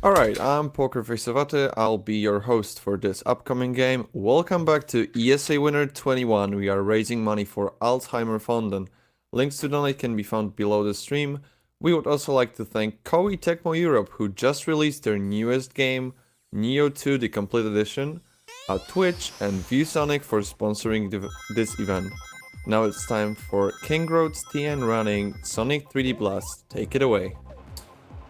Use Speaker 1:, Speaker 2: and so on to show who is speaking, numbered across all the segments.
Speaker 1: Alright, I'm PokerFaceAvate. I'll be your host for this upcoming game. Welcome back to ESA Winner 21. We are raising money for Alzheimer Fonden. Links to donate can be found below the stream. We would also like to thank Koei Tecmo Europe, who just released their newest game, Neo 2 The Complete Edition, Twitch, and ViewSonic for sponsoring this event. Now it's time for KingRhodesTN running Sonic 3D Blast. Take it away.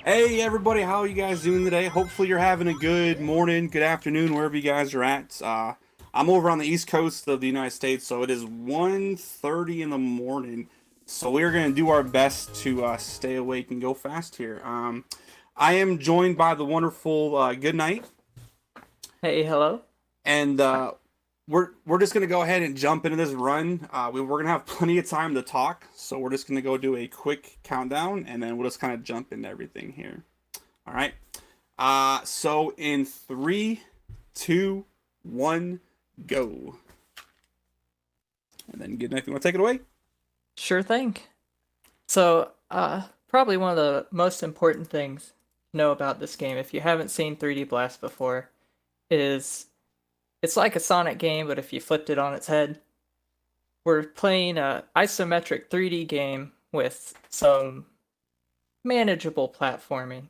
Speaker 2: Hey everybody, how are you guys doing today? Hopefully you're having a good morning, good afternoon, wherever you guys are at. I'm over on the east coast of the United States, so it is 1:30 in the morning. So we're going to do our best to stay awake and go fast here. I am joined by the wonderful Good Night.
Speaker 3: Hey, hello.
Speaker 2: And we're just gonna go ahead and jump into this run. We're gonna have plenty of time to talk, so we're just gonna go do a quick countdown, and then we'll just kind of jump into everything here. All right. So in 3, 2, 1, go. And then Good Night, if you want to take it away.
Speaker 3: Sure thing. So, probably one of the most important things to know about this game, if you haven't seen 3D Blast before, is it's like a Sonic game, but if you flipped it on its head. We're playing a isometric 3D game with some manageable platforming,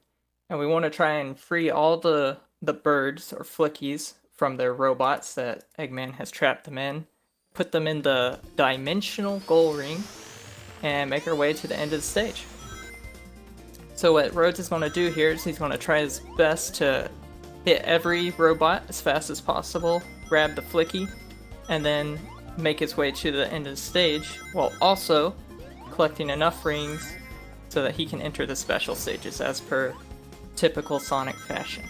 Speaker 3: and we want to try and free all the birds or flickies from their robots that Eggman has trapped them in, put them in the dimensional goal ring, and make our way to the end of the stage. So what Rhodes is going to do here is he's going to try his best to hit every robot as fast as possible, grab the flicky, and then make his way to the end of the stage, while also collecting enough rings so that he can enter the special stages as per typical Sonic fashion.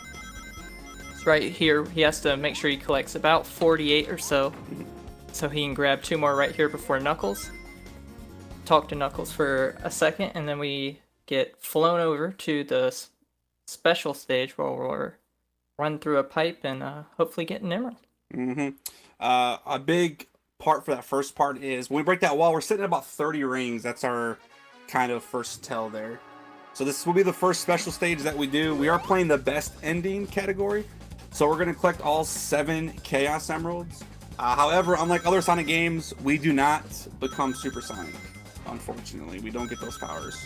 Speaker 3: So right here, he has to make sure he collects about 48 or so he can grab 2 more right here before Knuckles. Talk to Knuckles for a second, and then we get flown over to the special stage where we'll run through a pipe and hopefully get an emerald.
Speaker 2: A big part for that first part is when we break that wall, we're sitting at about 30 rings. That's our kind of first tell there. So this will be the first special stage that we do. We are playing the best ending category, so we're going to collect all 7 Chaos Emeralds. However, unlike other Sonic games, we do not become Super Sonic. Unfortunately, we don't get those powers.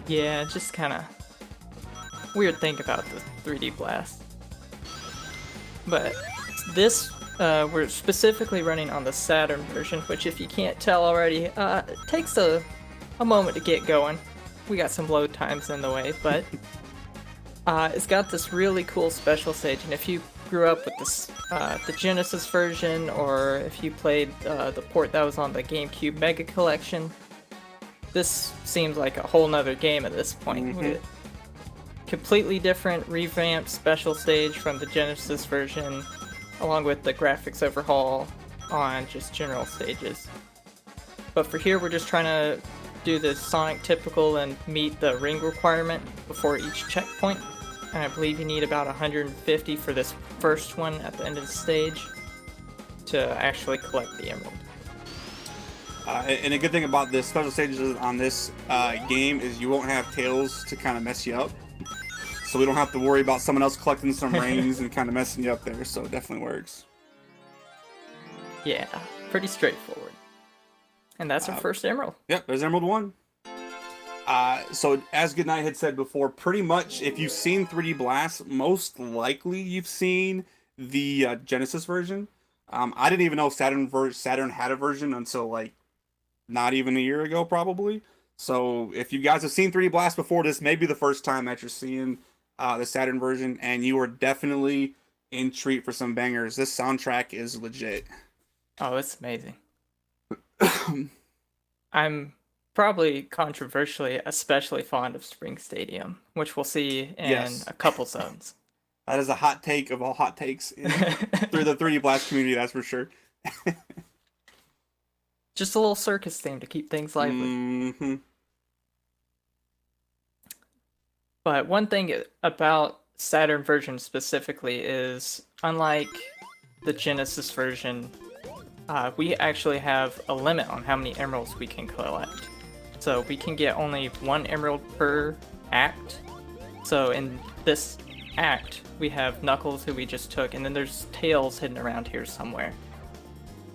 Speaker 3: Yeah, just kind of weird thing about the 3D Blast. But this, we're specifically running on the Saturn version, which if you can't tell already, it takes a moment to get going. We got some load times in the way, but it's got this really cool special stage, and if you grew up with this, the Genesis version, or if you played the port that was on the GameCube Mega Collection, this seems like a whole nother game at this point. With completely different revamped special stage from the Genesis version, along with the graphics overhaul on just general stages. But for here, we're just trying to do the Sonic typical and meet the ring requirement before each checkpoint. And I believe you need about 150 for this first one at the end of the stage to actually collect the emerald.
Speaker 2: And a good thing about this special stages on this game is you won't have tails to kind of mess you up. So we don't have to worry about someone else collecting some rings and kind of messing you up there, so it definitely works.
Speaker 3: Yeah, pretty straightforward. And that's our first emerald.
Speaker 2: Yep, there's Emerald 1. So as Goodnight had said before, pretty much if you've seen 3D Blast, most likely you've seen the Genesis version. I didn't even know Saturn had a version until like not even a year ago, probably. So if you guys have seen 3D Blast before, this may be the first time that you're seeing the Saturn version, and you are definitely in treat for some bangers. This soundtrack is legit.
Speaker 3: Oh, it's amazing. I'm probably controversially especially fond of Spring Stadium, which we'll see in a couple zones.
Speaker 2: That is a hot take of all hot takes through the 3D Blast community, that's for sure.
Speaker 3: Just a little circus theme to keep things lively. But one thing about Saturn version specifically is, unlike the Genesis version, we actually have a limit on how many emeralds we can collect. So we can get only 1 emerald per act. So in this act, we have Knuckles, who we just took, and then there's Tails hidden around here somewhere.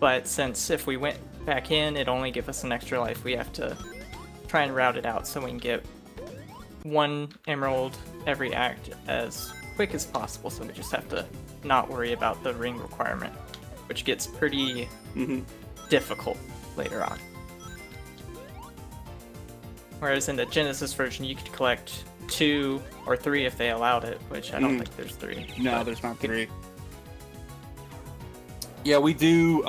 Speaker 3: But since if we went back in, it'd only give us an extra life, we have to try and route it out so we can get 1 emerald every act as quick as possible, so we just have to not worry about the ring requirement, which gets pretty difficult later on. Whereas in the Genesis version, you could collect 2 or 3 if they allowed it, which I don't think there's 3.
Speaker 2: No, there's not 3. Yeah, we do,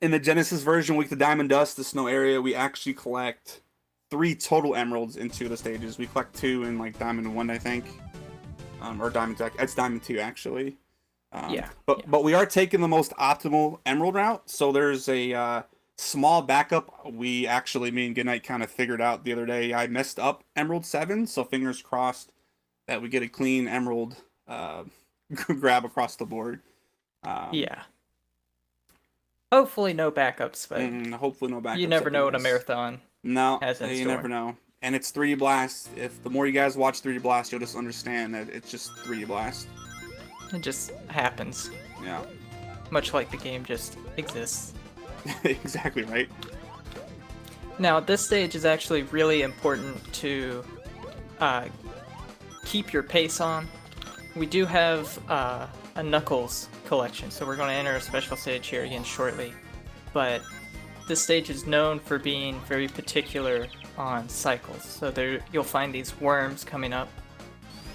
Speaker 2: in the Genesis version, with the Diamond Dust, the snow area, we actually collect 3 total emeralds in 2 of the stages. We collect 2 in, like, Diamond 1, I think. Or Diamond 2, it's Diamond 2, actually. But we are taking the most optimal emerald route, so there's a small backup. We actually, me and Goodnight kind of figured out the other day. I messed up Emerald 7, so fingers crossed that we get a clean emerald grab across the board.
Speaker 3: Yeah. Hopefully no backups, but
Speaker 2: hopefully no backups.
Speaker 3: You never know what a marathon has in
Speaker 2: you
Speaker 3: store.
Speaker 2: never know. And it's 3D Blast. If the more you guys watch 3D Blast, you'll just understand that it's just 3D Blast.
Speaker 3: It just happens.
Speaker 2: Yeah.
Speaker 3: Much like the game just exists.
Speaker 2: Exactly right.
Speaker 3: Now, this stage is actually really important to keep your pace on. We do have a Knuckles collection, so we're going to enter a special stage here again shortly. But this stage is known for being very particular on cycles. So there, you'll find these worms coming up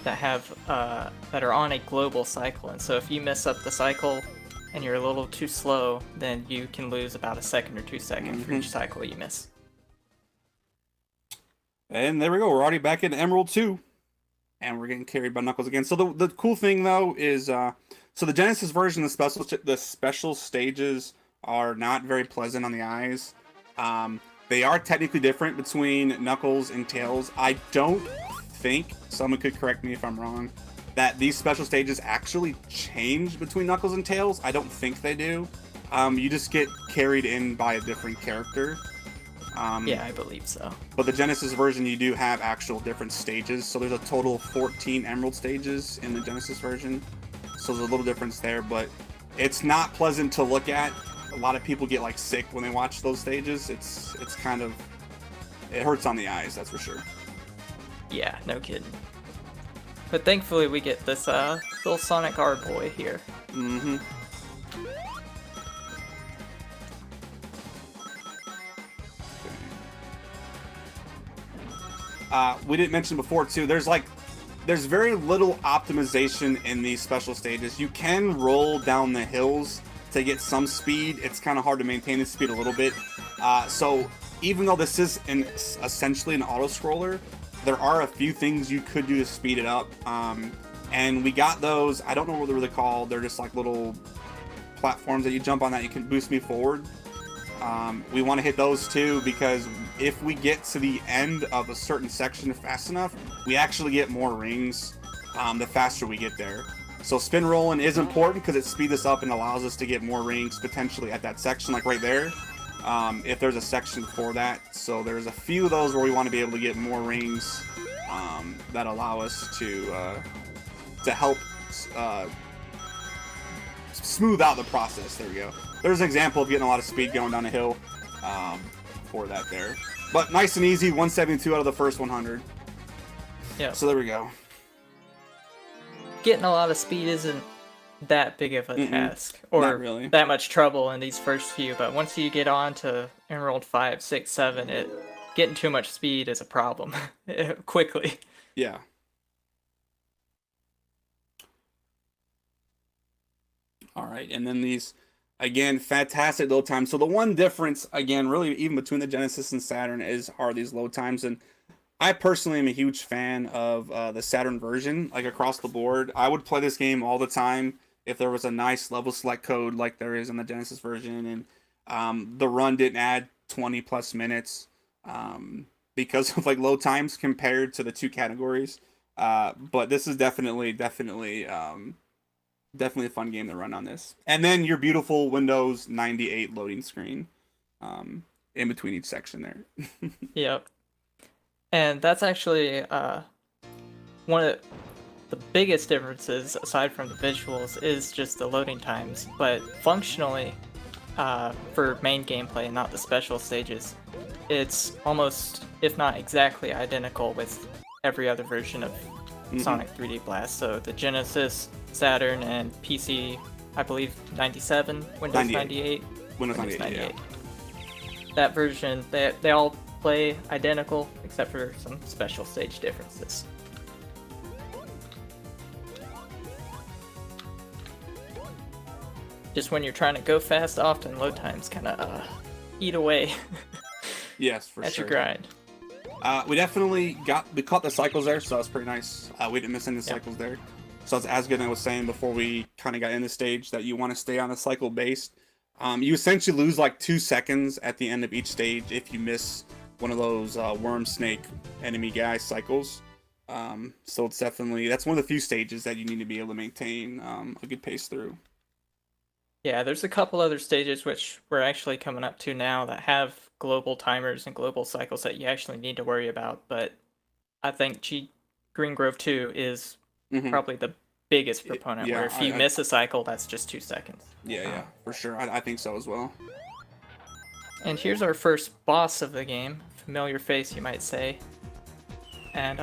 Speaker 3: that have that are on a global cycle, and so if you mess up the cycle and you're a little too slow, then you can lose about 1 second or 2 seconds for each cycle you miss.
Speaker 2: And there we go. We're already back in Emerald 2. And we're getting carried by Knuckles again. So the cool thing, though, is... so the Genesis version, the special stages are not very pleasant on the eyes. They are technically different between Knuckles and Tails. I don't think, someone could correct me if I'm wrong, that these special stages actually change between Knuckles and Tails. I don't think they do. You just get carried in by a different character.
Speaker 3: Yeah, I believe so.
Speaker 2: But the Genesis version, you do have actual different stages. So there's a total of 14 Emerald stages in the Genesis version. So there's a little difference there, but it's not pleasant to look at. A lot of people get like sick when they watch those stages. It's kind of, it hurts on the eyes, that's for sure.
Speaker 3: Yeah, no kidding. But thankfully we get this little Sonic R boy here.
Speaker 2: We didn't mention before too, there's very little optimization in these special stages. You can roll down the hills to get some speed. It's kind of hard to maintain the speed a little bit. So even though this is essentially an auto scroller, there are a few things you could do to speed it up. And we got those, I don't know what they're really called. They're just like little platforms that you jump on that you can boost me forward. We want to hit those too, because if we get to the end of a certain section fast enough, we actually get more rings the faster we get there. So spin rolling is important because it speeds us up and allows us to get more rings potentially at that section, like right there, if there's a section for that. So there's a few of those where we want to be able to get more rings that allow us to help smooth out the process. There we go. There's an example of getting a lot of speed going down a hill for that there. But nice and easy, 172 out of the first 100.
Speaker 3: Yeah.
Speaker 2: So there we go.
Speaker 3: Getting a lot of speed isn't that big of a task, or
Speaker 2: Not really.
Speaker 3: that much trouble in these first few, but once you get on to Emerald 5, 6, 7, getting too much speed is a problem quickly.
Speaker 2: Yeah. All right, and then these, again, fantastic load times. So the one difference, again, really even between the Genesis and Saturn are these load times. And I personally am a huge fan of the Saturn version, like across the board. I would play this game all the time if there was a nice level select code like there is in the Genesis version, and the run didn't add 20 plus minutes because of like load times compared to the two categories. But this is definitely a fun game to run on this. And then your beautiful Windows 98 loading screen in between each section there.
Speaker 3: Yep. And that's actually one of the biggest differences, aside from the visuals, is just the loading times. But functionally, for main gameplay and not the special stages, it's almost, if not exactly, identical with every other version of Sonic 3D Blast. So the Genesis, Saturn, and PC, I believe 97, Windows 98.
Speaker 2: Windows 98, yeah.
Speaker 3: That version, they all play identical, except for some special stage differences. Just when you're trying to go fast, often load times kind of eat away.
Speaker 2: Yes, for
Speaker 3: at
Speaker 2: sure.
Speaker 3: your grind.
Speaker 2: We definitely caught the cycles there, so that's pretty nice. We didn't miss any cycles there. So as good as I was saying before we kind of got in the stage, that you want to stay on a cycle based. You essentially lose like 2 seconds at the end of each stage if you miss one of those worm snake enemy guy cycles. So it's definitely, that's one of the few stages that you need to be able to maintain a good pace through.
Speaker 3: Yeah, there's a couple other stages which we're actually coming up to now that have global timers and global cycles that you actually need to worry about, but I think Green Grove 2 is probably the biggest proponent, where if you miss a cycle, that's just 2 seconds.
Speaker 2: Yeah, for sure. I think so as well.
Speaker 3: And here's our first boss of the game. Familiar face, you might say. And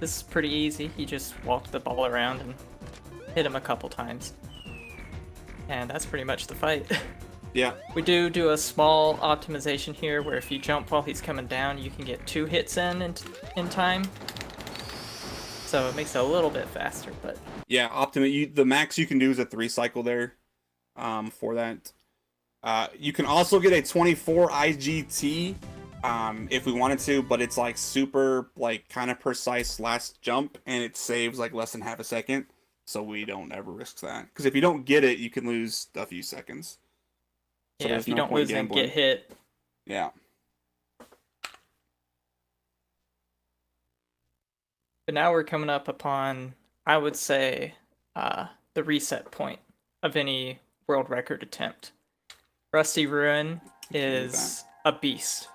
Speaker 3: this is pretty easy. You just walk the ball around and hit him a couple times. And that's pretty much the fight.
Speaker 2: Yeah.
Speaker 3: We do a small optimization here where if you jump while he's coming down, you can get 2 hits in time. So it makes it a little bit faster, but...
Speaker 2: Yeah, the max you can do is a 3 cycle there for that. You can also get a 24 IGT if we wanted to, but it's like super, like, kind of precise last jump, and it saves like less than half a second. So we don't ever risk that. Because if you don't get it, you can lose a few seconds. So
Speaker 3: yeah, if you don't lose and get hit.
Speaker 2: Yeah.
Speaker 3: But now we're coming up upon, I would say, the reset point of any world record attempt. Rusty Ruin is a beast.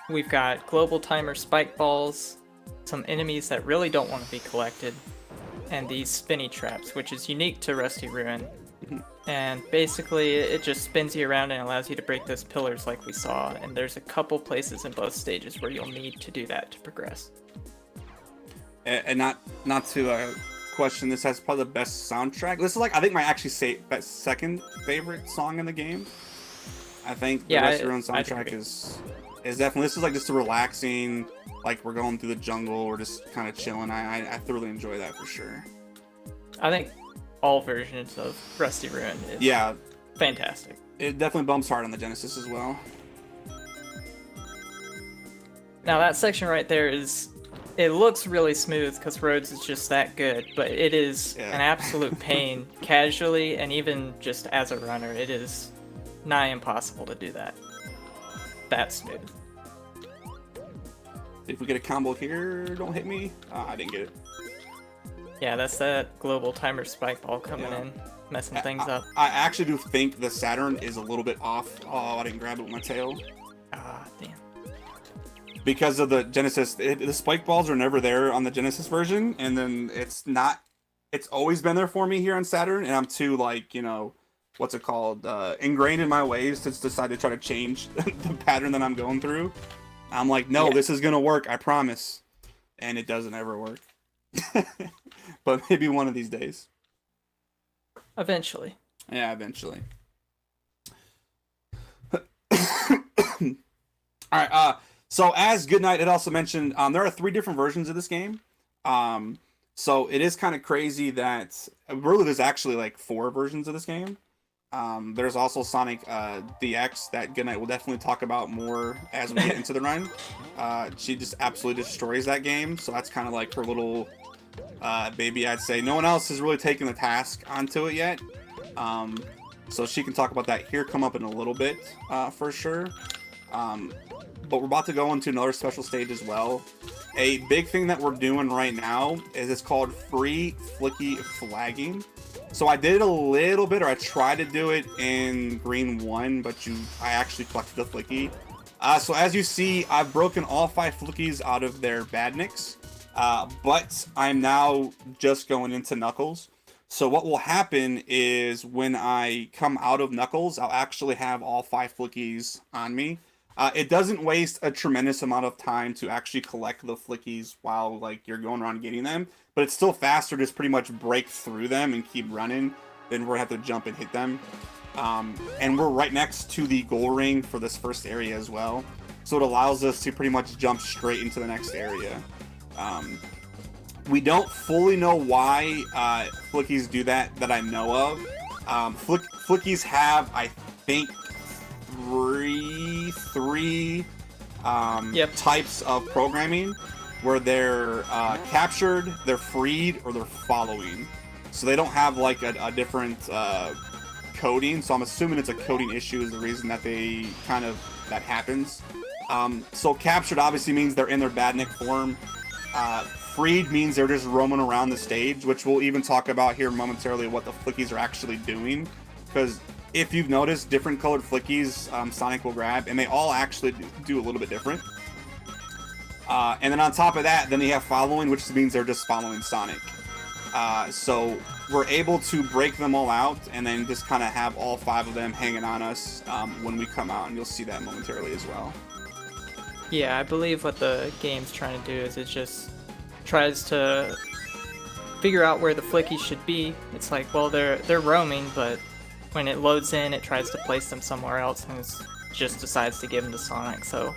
Speaker 3: We've got global timer spike balls, some enemies that really don't want to be collected, and these spinny traps, which is unique to Rusty Ruin. And basically, it just spins you around and allows you to break those pillars like we saw, and there's a couple places in both stages where you'll need to do that to progress.
Speaker 2: And not to question, this has probably the best soundtrack. This is like, I think, my actually second favorite song in the game. I think the Rusty Ruin soundtrack is definitely, this is like just a relaxing, like we're going through the jungle, we're just kind of chilling. I thoroughly enjoy that for sure. I
Speaker 3: think all versions of Rusty Ruin is fantastic.
Speaker 2: It definitely bumps hard on the Genesis as well.
Speaker 3: Now that section right there it looks really smooth because Rhodes is just that good, but it is an absolute pain casually and even just as a runner. It is nigh impossible to do that smooth.
Speaker 2: If we get a combo here, don't hit me. I didn't get it.
Speaker 3: Yeah, that's that global timer spike ball coming in, messing things up.
Speaker 2: I actually do think the Saturn is a little bit off. Oh, I didn't grab it with my tail.
Speaker 3: Ah, damn.
Speaker 2: Because of the Genesis, the spike balls are never there on the Genesis version, and then it's always been there for me here on Saturn, and I'm too, like, you know, what's it called, ingrained in my ways to decide to try to change the pattern that I'm going through. I'm like, no, this is gonna work, I promise. And it doesn't ever work. But maybe one of these days.
Speaker 3: Eventually.
Speaker 2: Yeah, eventually. Alright, so as Goodnight had also mentioned, there are 3 different versions of this game. So it is kind of crazy that really there's actually like 4 versions of this game. There's also Sonic DX that Goodnight will definitely talk about more as we get into the run. She just absolutely destroys that game, so that's kind of like her little baby, I'd say. No one else has really taken the task onto it yet. So she can talk about that here, come up in a little bit for sure. But we're about to go into another special stage as well. A big thing that we're doing right now is it's called free flicky flagging. So I did it a little bit, or I tried to do it in Green 1, but I actually collected the flicky. So as you see, I've broken all 5 flickies out of their badniks. but I'm now just going into Knuckles. So what will happen is when I come out of Knuckles, I'll actually have all 5 Flickies on me. It doesn't waste a tremendous amount of time to actually collect the Flickies while like you're going around getting them, but it's still faster to just pretty much break through them and keep running than we're gonna have to jump and hit them. And we're right next to the goal ring for this first area as well, so it allows us to pretty much jump straight into the next area. We don't fully know why Flickies do that I know of. Flickies have, I think, three types of programming, where they're captured, they're freed, or they're following. So they don't have like a different coding. So I'm assuming it's a coding issue is the reason that that happens. So captured obviously means they're in their badnik form. Freed means they're just roaming around the stage, which we'll even talk about here momentarily what the Flickies are actually doing. Because if you've noticed, different colored Flickies Sonic will grab, and they all actually do a little bit different. And then on top of that, then you have following, which means they're just following Sonic. So we're able to break them all out, and then just kind of have all 5 of them hanging on us when we come out, and you'll see that momentarily as well.
Speaker 3: Yeah, I believe what the game's trying to do is it just tries to figure out where the Flickies should be. It's like, well, they're roaming, but when it loads in, it tries to place them somewhere else, and it just decides to give them to Sonic, so...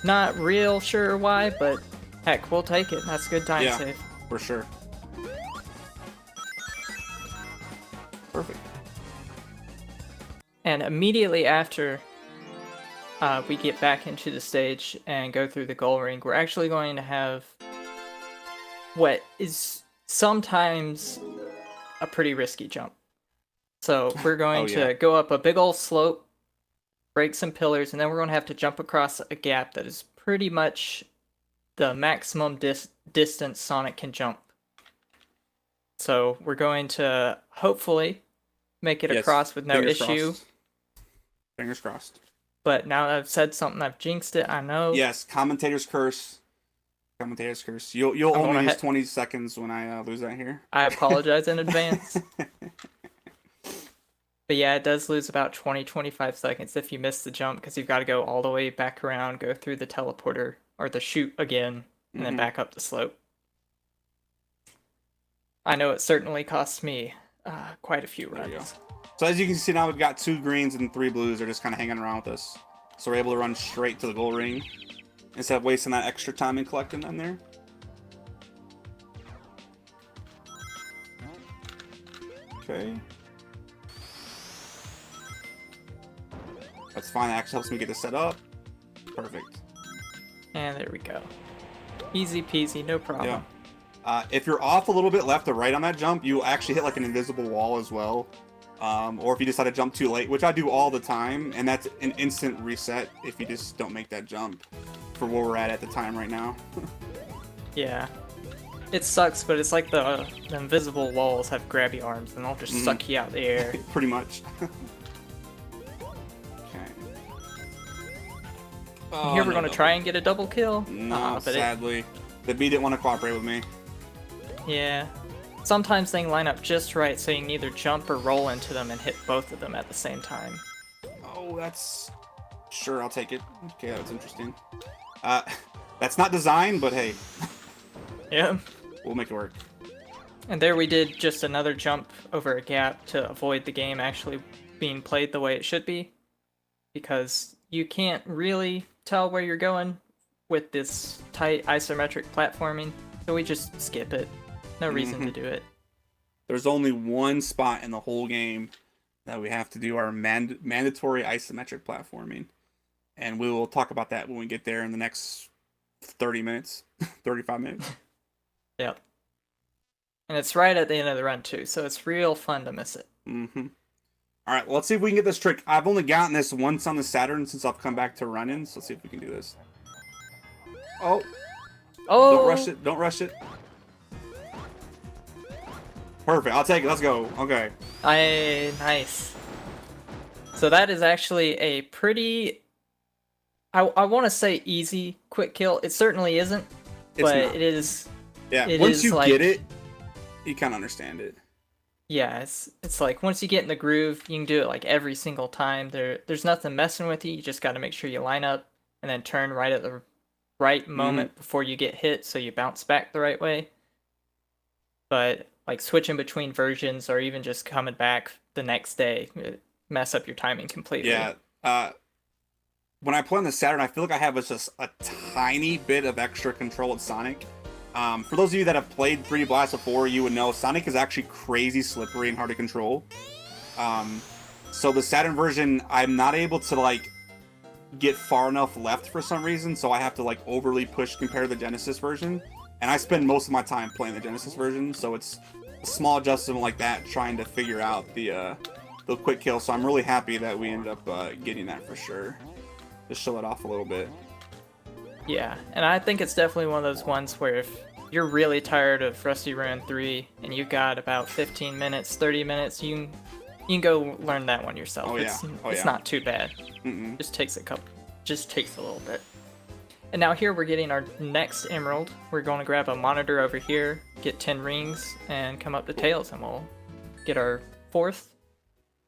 Speaker 3: Not real sure why, but heck, we'll take it. That's a good time save.
Speaker 2: For sure. Perfect.
Speaker 3: And immediately after we get back into the stage and go through the goal ring, we're actually going to have what is sometimes a pretty risky jump. So we're going to go up a big old slope, break some pillars, and then we're going to have to jump across a gap that is pretty much the maximum distance Sonic can jump. So we're going to hopefully make it across with no issue.
Speaker 2: Fingers crossed.
Speaker 3: But now that I've said something, I've jinxed it, I know.
Speaker 2: Yes, commentator's curse. Commentator's curse. You'll only use 20 seconds when I lose that here.
Speaker 3: I apologize in advance. But yeah, it does lose about 20-25 seconds if you miss the jump, because you've got to go all the way back around, go through the teleporter, or the chute again, and then back up the slope. I know it certainly cost me quite a few runs.
Speaker 2: So as you can see now, we've got 2 greens and 3 blues. They're just kind of hanging around with us. So we're able to run straight to the goal ring instead of wasting that extra time and collecting them there. Okay. That's fine. That actually helps me get this set up. Perfect.
Speaker 3: And there we go. Easy peasy, no problem.
Speaker 2: Yeah. If you're off a little bit left or right on that jump, you actually hit like an invisible wall as well. Or if you decide to jump too late, which I do all the time, and that's an instant reset if you just don't make that jump for where we're at the time right now.
Speaker 3: Yeah. It sucks, but it's like the invisible walls have grabby arms, and they'll just suck you out the air.
Speaker 2: Pretty much.
Speaker 3: Oh, here we're going to try and get a double kill.
Speaker 2: No, but sadly. The bee didn't want to cooperate with me.
Speaker 3: Yeah. Sometimes they line up just right so you can either jump or roll into them and hit both of them at the same time.
Speaker 2: Oh, that's... Sure, I'll take it. Okay, that's interesting. That's not designed, but hey.
Speaker 3: Yeah.
Speaker 2: We'll make it work.
Speaker 3: And there we did just another jump over a gap to avoid the game actually being played the way it should be. Because you can't really tell where you're going with this tight isometric platforming, so we just skip it. No reason to do it.
Speaker 2: There's only one spot in the whole game that we have to do our mandatory isometric platforming, and we will talk about that when we get there in the next 30 minutes, 35 minutes.
Speaker 3: Yep. And it's right at the end of the run too, so it's real fun to miss it.
Speaker 2: All right, well, let's see if we can get this trick. I've only gotten this once on the Saturn since I've come back to run-in, so let's see if we can do this. Oh. Don't rush it. Don't rush it. Perfect. I'll take it. Let's go. Okay.
Speaker 3: Nice. So that is actually a pretty... I want to say easy quick kill. It certainly isn't, but
Speaker 2: not.
Speaker 3: it is.
Speaker 2: Yeah,
Speaker 3: it
Speaker 2: once
Speaker 3: is
Speaker 2: you
Speaker 3: like,
Speaker 2: get it, you kind of understand it.
Speaker 3: Yeah, it's like once you get in the groove, you can do it like every single time. There's nothing messing with you. You just got to make sure you line up and then turn right at the right moment before you get hit, so you bounce back the right way. But like switching between versions or even just coming back the next day, mess up your timing completely.
Speaker 2: Yeah. When I play on the Saturn, I feel like I have just a tiny bit of extra control at Sonic. For those of you that have played 3D Blast before, you would know Sonic is actually crazy slippery and hard to control. So the Saturn version, I'm not able to like get far enough left for some reason, so I have to like overly push compared to the Genesis version. And I spend most of my time playing the Genesis version, so it's a small adjustment like that, trying to figure out the quick kill. So I'm really happy that we ended up getting that for sure. Just show it off a little bit.
Speaker 3: Yeah, and I think it's definitely one of those ones where if you're really tired of Rusty Ruin 3 and you got about 15 minutes, 30 minutes, you can go learn that one yourself.
Speaker 2: Oh, yeah.
Speaker 3: It's not too bad. Just takes a little bit. And now here we're getting our next emerald. We're going to grab a monitor over here, get 10 rings, and come up to Tails, and we'll get our fifth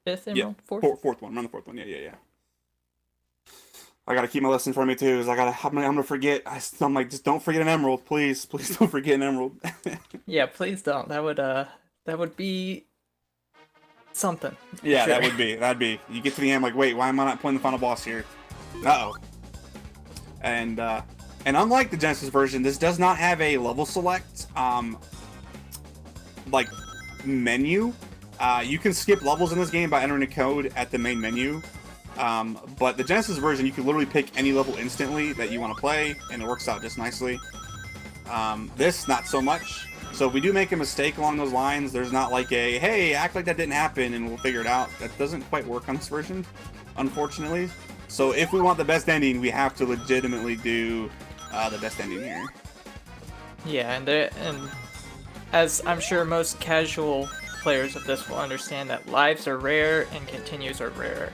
Speaker 3: emerald?
Speaker 2: Fourth one. Run the fourth one. Yeah. I gotta keep my list in front of me too, because I'm gonna forget. I'm like, just don't forget an emerald, please. Please don't forget an emerald.
Speaker 3: Yeah, please don't. That would be something.
Speaker 2: Yeah,
Speaker 3: sure.
Speaker 2: that'd be. You get to the end, like, wait, why am I not playing the final boss here? Uh-oh. And unlike the Genesis version, this does not have a level select, like, menu. You can skip levels in this game by entering a code at the main menu. But the Genesis version, you can literally pick any level instantly that you want to play, and it works out just nicely. This, not so much. So if we do make a mistake along those lines, there's not like a, hey, act like that didn't happen and we'll figure it out. That doesn't quite work on this version, unfortunately. So if we want the best ending, we have to legitimately do the best ending here.
Speaker 3: Yeah, and as I'm sure most casual players of this will understand, that lives are rare and continues are rarer.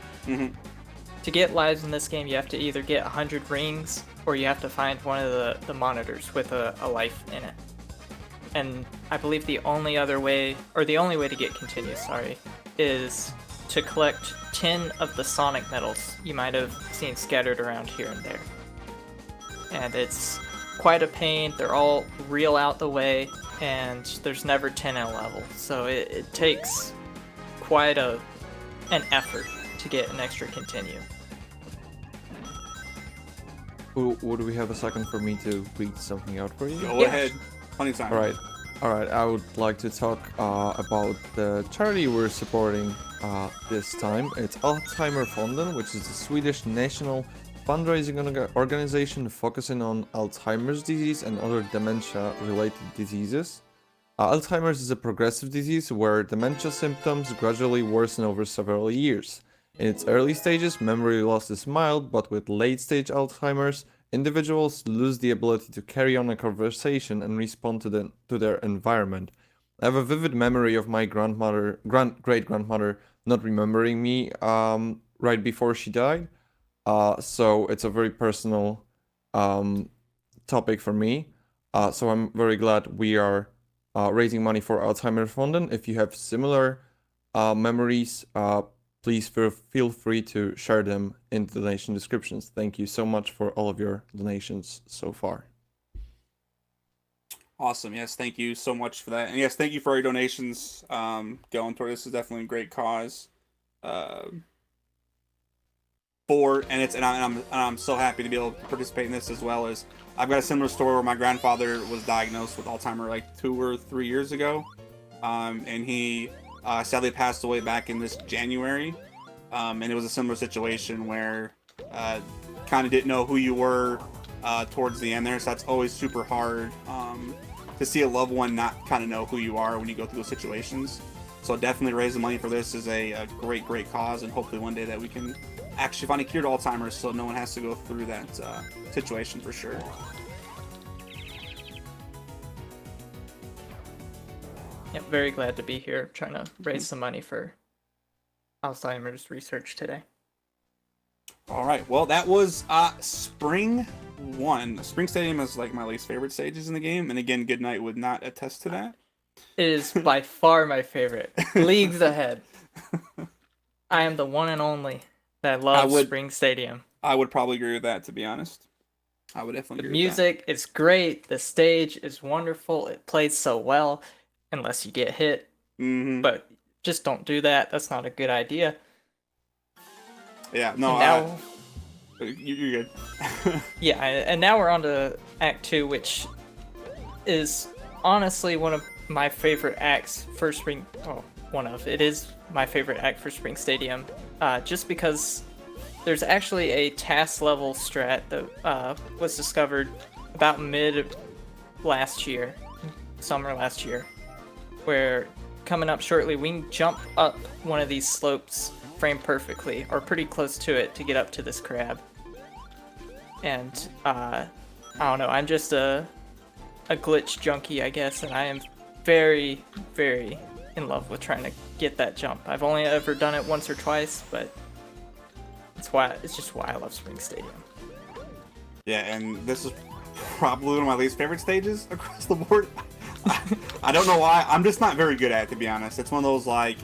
Speaker 3: To get lives in this game, you have to either get 100 rings or you have to find one of the monitors with a life in it. And I believe the only way to get continues, is to collect 10 of the Sonic medals you might have seen scattered around here and there. And it's quite a pain. They're all real out the way, and there's never 10 in a level. So it takes quite an effort to get an extra continue.
Speaker 1: Would we have a second for me to read something out for you?
Speaker 2: Go ahead. Plenty of time.
Speaker 1: Alright, I would like to talk about the charity we're supporting this time. It's Alzheimerfonden, which is a Swedish national fundraising organization focusing on Alzheimer's disease and other dementia-related diseases. Alzheimer's is a progressive disease where dementia symptoms gradually worsen over several years. In its early stages, memory loss is mild, but with late-stage Alzheimer's, individuals lose the ability to carry on a conversation and respond to their environment. I have a vivid memory of my great-grandmother not remembering me right before she died. So it's a very personal topic for me. So I'm very glad we are raising money for Alzheimerfonden. If you have similar memories, please feel free to share them in the donation descriptions. Thank you so much for all of your donations so far.
Speaker 2: Awesome. Yes, thank you so much for that. And yes, thank you for your donations going toward this. Is definitely a great cause. I'm so happy to be able to participate in this, as well as I've got a similar story where my grandfather was diagnosed with Alzheimer's like 2 or 3 years ago. And he sadly passed away back in this January. And it was a similar situation where kind of didn't know who you were towards the end there. So that's always super hard to see a loved one not kind of know who you are when you go through those situations. So definitely raising money for this is a great cause, and hopefully one day that we can actually find a cure to Alzheimer's so no one has to go through that situation for sure.
Speaker 3: Yep, very glad to be here trying to raise some money for Alzheimer's research today.
Speaker 2: All right. Well, that was Spring 1. Spring Stadium is like my least favorite stages in the game, and again, Goodnight would not attest to that.
Speaker 3: It is by far my favorite. Leagues ahead. I am the one and only that loves Spring Stadium.
Speaker 2: I would probably agree with that, to be honest. I would definitely agree with that.
Speaker 3: The music is great. The stage is wonderful. It plays so well, unless you get hit.
Speaker 2: Mm-hmm.
Speaker 3: But just don't do that. That's not a good idea.
Speaker 2: Yeah, no,
Speaker 3: now,
Speaker 2: you're good.
Speaker 3: Yeah, and now we're on to Act 2, which is honestly one of my favorite acts for Spring... Oh, it is my favorite act for Spring Stadium. Just because there's actually a task level strat that was discovered about summer last year, where coming up shortly we can jump up one of these slopes frame perfectly, or pretty close to it, to get up to this crab. And I don't know, I'm just a glitch junkie, I guess, and I am very, very in love with trying to get that jump. I've only ever done it once or twice, but it's just why I love Spring Stadium.
Speaker 2: Yeah, and this is probably one of my least favorite stages across the board. I don't know why. I'm just not very good at it, to be honest. It's one of those, like,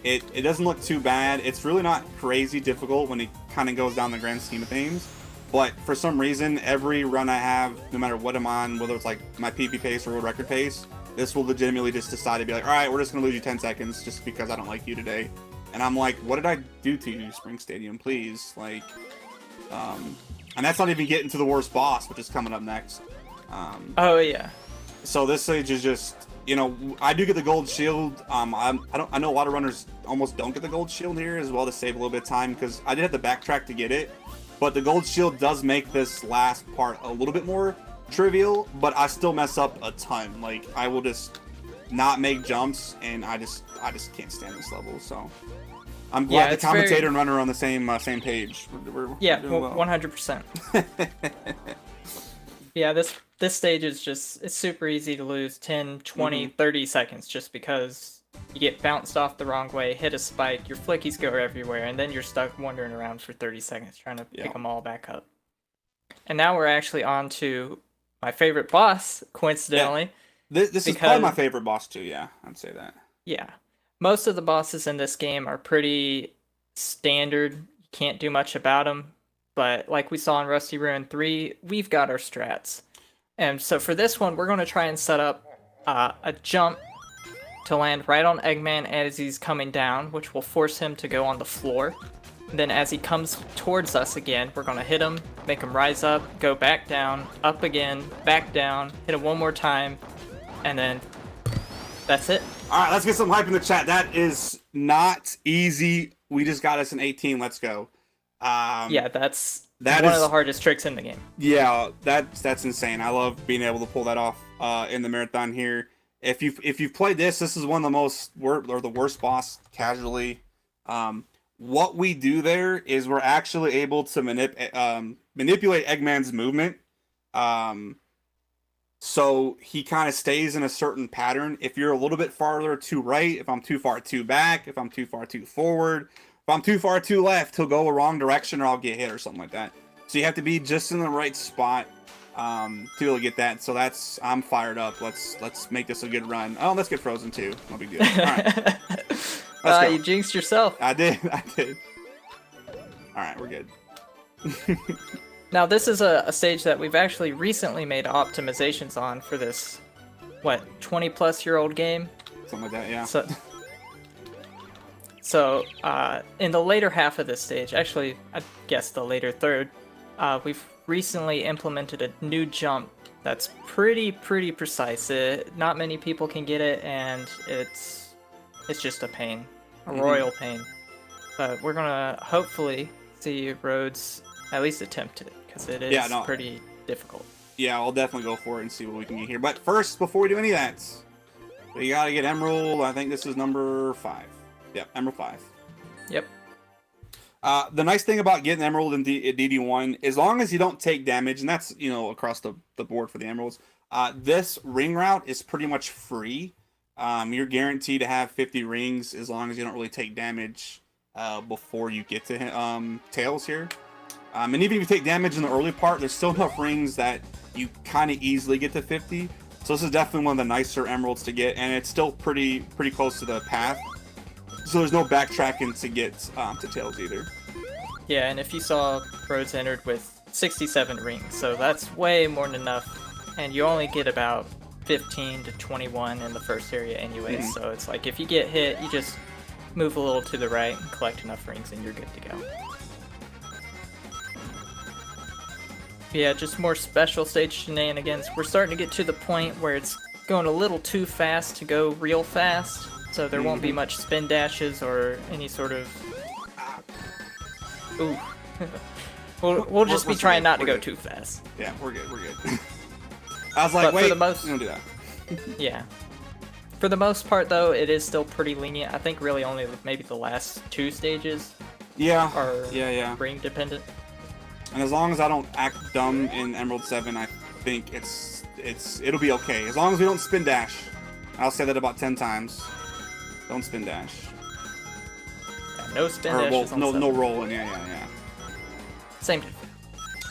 Speaker 2: it doesn't look too bad. It's really not crazy difficult when it kind of goes down the grand scheme of things. But for some reason, every run I have, no matter what I'm on, whether it's like my PP pace or world record pace, this will legitimately just decide to be like, all right, we're just going to lose you 10 seconds just because I don't like you today. And I'm like, what did I do to you, Spring Stadium? Please. Like, and that's not even getting to the worst boss, which is coming up next.
Speaker 3: Oh, yeah.
Speaker 2: So this stage is just, you know, I do get the gold shield. I know a lot of runners almost don't get the gold shield here as well, to save a little bit of time, because I did have to backtrack to get it. But the gold shield does make this last part a little bit more trivial, but I still mess up a ton. Like, I will just not make jumps, and I just can't stand this level. So I'm glad the commentator and runner are on the same page. We're doing well.
Speaker 3: 100%. Yeah, this stage is just, it's super easy to lose 10, 20, 30 seconds just because you get bounced off the wrong way, hit a spike, your flickies go everywhere, and then you're stuck wandering around for 30 seconds trying to pick them all back up. And now we're actually on to my favorite boss, coincidentally.
Speaker 2: Yeah. This is probably my favorite boss too, yeah, I'd say that.
Speaker 3: Yeah. Most of the bosses in this game are pretty standard. You can't do much about them. But like we saw in Rusty Ruin 3, we've got our strats. And so for this one, we're going to try and set up a jump to land right on Eggman as he's coming down, which will force him to go on the floor. And then as he comes towards us again, we're going to hit him, make him rise up, go back down, up again, back down, hit him one more time, and then that's it.
Speaker 2: All right, let's get some hype in the chat. That is not easy. We just got us an 18. Let's go.
Speaker 3: Yeah, that's one of the hardest tricks in the game.
Speaker 2: Yeah, that's insane. I love being able to pull that off in the marathon here. If you've played this is one of the worst boss casually. What we do there is we're actually able to manipulate Eggman's movement. So he kind of stays in a certain pattern. If you're a little bit farther to right, if I'm too far too back, if I'm too far too forward, if I'm too far too left, he'll go a wrong direction or I'll get hit or something like that. So you have to be just in the right spot to be able to get that. So I'm fired up. Let's make this a good run. Oh, let's get Frozen too. No big deal. All right.
Speaker 3: You jinxed yourself.
Speaker 2: I did. All right, we're good.
Speaker 3: Now this is a stage that we've actually recently made optimizations on for this, 20-plus-year-old game?
Speaker 2: Something like that, yeah.
Speaker 3: So in the later half of this stage, actually, I guess the later third, we've recently implemented a new jump that's pretty precise. Not many people can get it, and it's just a pain, a royal pain. But we're gonna hopefully see Rhodes at least attempt it, because it is pretty difficult.
Speaker 2: Yeah, I'll definitely go for it and see what we can get here. But first, before we do any of that, we gotta get Emerald. I think this is number 5. Yep, Emerald 5.
Speaker 3: Yep.
Speaker 2: The nice thing about getting Emerald in DD1, as long as you don't take damage, and that's, across the board for the Emeralds, this ring route is pretty much free. You're guaranteed to have 50 rings as long as you don't really take damage before you get to Tails here. And even if you take damage in the early part, there's still enough rings that you kind of easily get to 50. So this is definitely one of the nicer emeralds to get, and it's still pretty close to the path. So there's no backtracking to get to Tails either.
Speaker 3: Yeah, and if you saw, Rhodes entered with 67 rings, so that's way more than enough. And you only get about 15 to 21 in the first area anyway, so it's like if you get hit, you just move a little to the right and collect enough rings and you're good to go. Yeah, just more special stage shenanigans. We're starting to get to the point where it's going a little too fast to go real fast, so there won't be much spin dashes or any sort of... Ooh. we'll just be trying not to go too fast.
Speaker 2: Yeah, we're good. I was like,
Speaker 3: but
Speaker 2: wait,
Speaker 3: for the most...
Speaker 2: don't do that.
Speaker 3: Yeah. For the most part, though, it is still pretty lenient. I think really only maybe the last 2 stages are ring dependent.
Speaker 2: And as long as I don't act dumb in Emerald 7, I think it'll be okay. As long as we don't spin dash. I'll say that about 10 times. Don't spin dash.
Speaker 3: Yeah, no spin dashes on
Speaker 2: no rolling. Yeah.
Speaker 3: Same thing.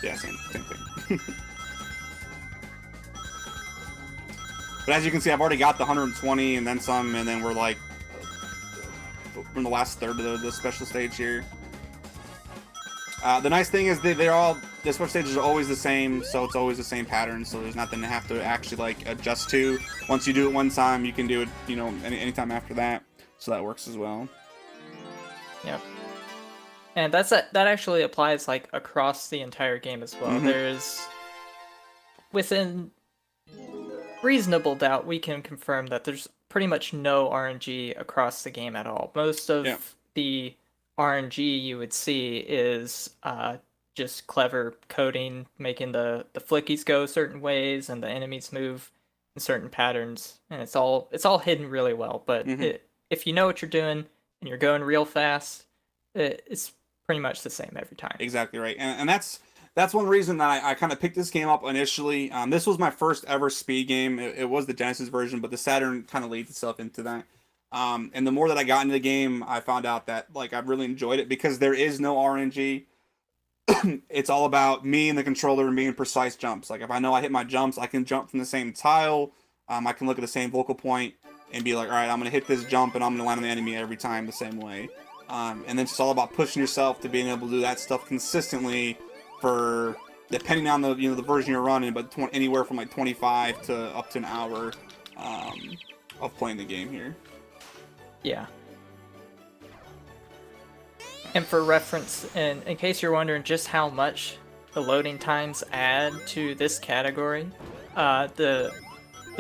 Speaker 2: Yeah, same thing. But as you can see, I've already got the 120 and then some, and then we're like from the last third of the special stage here. The nice thing is the special stages are always the same, so it's always the same pattern, so there's nothing to have to actually like adjust to. Once you do it one time, you can do it, you know, anytime after that, so that works as well.
Speaker 3: Yep. And that actually applies like across the entire game as well. There's, within reasonable doubt, we can confirm that there's pretty much no RNG across the game at all. Most of the RNG you would see is just clever coding, making the flickies go certain ways and the enemies move in certain patterns, and it's all hidden really well. But if you know what you're doing and you're going real fast, it's pretty much the same every time.
Speaker 2: Exactly right, and that's one reason that I kind of picked this game up initially. This was my first ever speed game. It was the Genesis version, but the Saturn kind of leads itself into that. And the more that I got into the game, I found out that like I've really enjoyed it because there is no RNG. It's all about me and the controller and being precise jumps. Like if I know I hit my jumps, I can jump from the same tile. I can look at the same vocal point and be like, all right, I'm gonna hit this jump and I'm gonna land on the enemy every time the same way. And then it's all about pushing yourself to being able to do that stuff consistently for, depending on the the version you're running, but anywhere from like 25 to up to an hour of playing the game here.
Speaker 3: Yeah. And for reference, and in case you're wondering just how much the loading times add to this category, the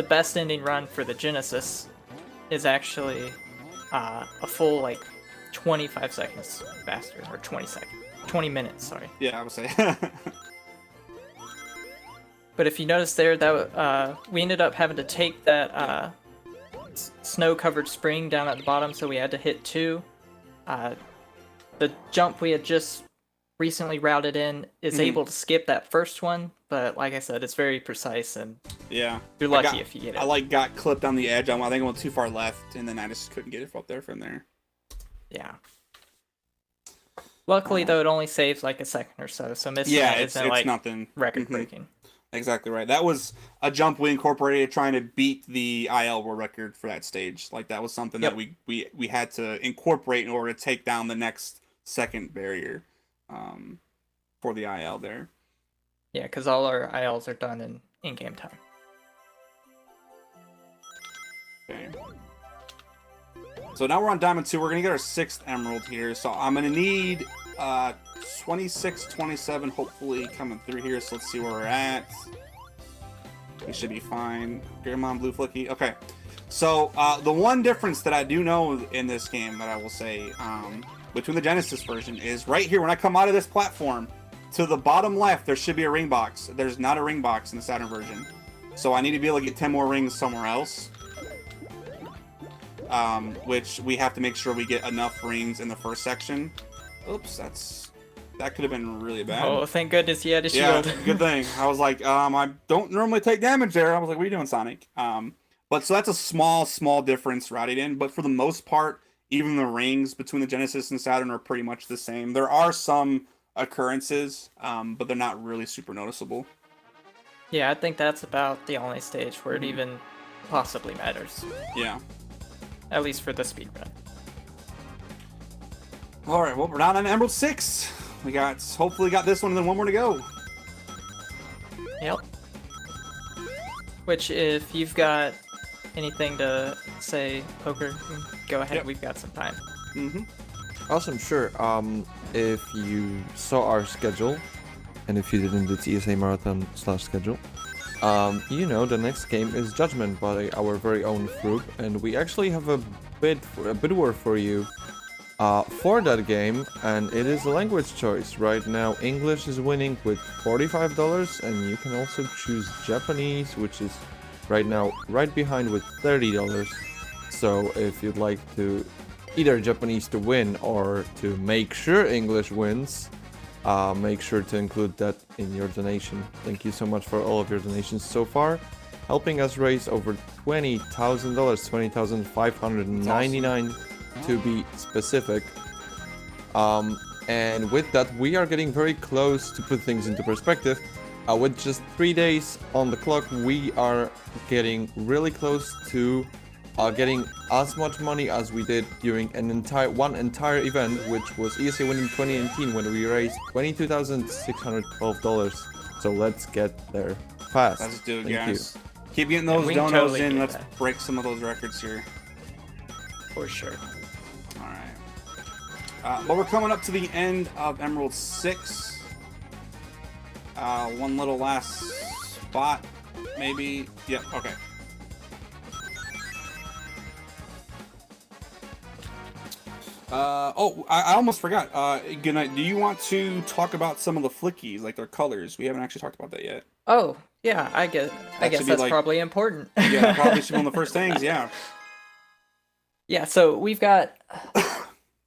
Speaker 3: best ending run for the Genesis is actually a full like 25 seconds faster, or 20 minutes, sorry.
Speaker 2: Yeah, I would say.
Speaker 3: But if you notice there, that we ended up having to take that snow-covered spring down at the bottom, so we had to hit 2. The jump we had just recently routed in is able to skip that first one, but like I said, it's very precise, and you're lucky if you get it.
Speaker 2: I like got clipped on the edge. I think I went too far left, and then I just couldn't get it up there from there.
Speaker 3: Yeah. Luckily, though, it only saves like a second or so, so missing it isn't like
Speaker 2: nothing
Speaker 3: record-breaking.
Speaker 2: Exactly right. That was a jump we incorporated trying to beat the IL world record for that stage. Like that was something that we had to incorporate in order to take down the next second barrier for the IL there.
Speaker 3: Yeah, because all our ILs are done in game time.
Speaker 2: Okay. So now we're on Diamond 2. We're going to get our 6th Emerald here. So I'm going to need 26, 27 hopefully coming through here. So let's see where we're at. We should be fine. Grandma Blue Flicky. Okay. So the one difference that I do know in this game that I will say between the Genesis version is right here when I come out of this platform, to the bottom left there should be a ring box. There's not a ring box in the Saturn version. So I need to be able to get 10 more rings somewhere else. Which we have to make sure we get enough rings in the first section. Oops, that could have been really bad.
Speaker 3: Oh, thank goodness you had a shield.
Speaker 2: Yeah, good thing. I was like, I don't normally take damage there. I was like, what are you doing, Sonic? But so that's a small difference routed in. But for the most part, even the rings between the Genesis and Saturn are pretty much the same. There are some occurrences, but they're not really super noticeable.
Speaker 3: Yeah, I think that's about the only stage where it even possibly matters.
Speaker 2: Yeah.
Speaker 3: At least for the speedrun.
Speaker 2: All right, well, we're down on Emerald 6. We hopefully got this one and then one more to go.
Speaker 3: Yep. Which, if you've got anything to say, Poker, go ahead.
Speaker 2: Yep.
Speaker 3: We've got some time.
Speaker 1: Awesome, sure. If you saw our schedule, and if you didn't, it's ESA Marathon /schedule. You know, the next game is Judgment by our very own group, and we actually have a bid word for you for that game, and it is a language choice. Right now, English is winning with $45, and you can also choose Japanese, which is right now right behind with $30. So if you'd like to either Japanese to win or to make sure English wins, make sure to include that in your donation. Thank you so much for all of your donations so far, helping us raise over $20,000, $20,599 to be specific. And with that, we are getting very close to put things into perspective. With just 3 days on the clock, we are getting really close to getting as much money as we did during one entire event, which was ESA Winning 2019, when we raised $22,612. So let's get there fast.
Speaker 2: Let's do it,
Speaker 1: Thank
Speaker 2: guys. Keep getting those
Speaker 3: we can
Speaker 2: donos
Speaker 3: totally
Speaker 2: in.
Speaker 3: do
Speaker 2: Let's
Speaker 3: that.
Speaker 2: break some of those records here.
Speaker 3: For sure.
Speaker 2: All right. But we're coming up to the end of Emerald 6. One little last spot, maybe. Yep. Okay. I almost forgot. Good night. Do you want to talk about some of the flickies, like their colors? We haven't actually talked about that yet.
Speaker 3: Oh, yeah, I guess
Speaker 2: should be
Speaker 3: that's
Speaker 2: like-
Speaker 3: probably important.
Speaker 2: Yeah, probably some of the first things. Yeah.
Speaker 3: Yeah, so we've got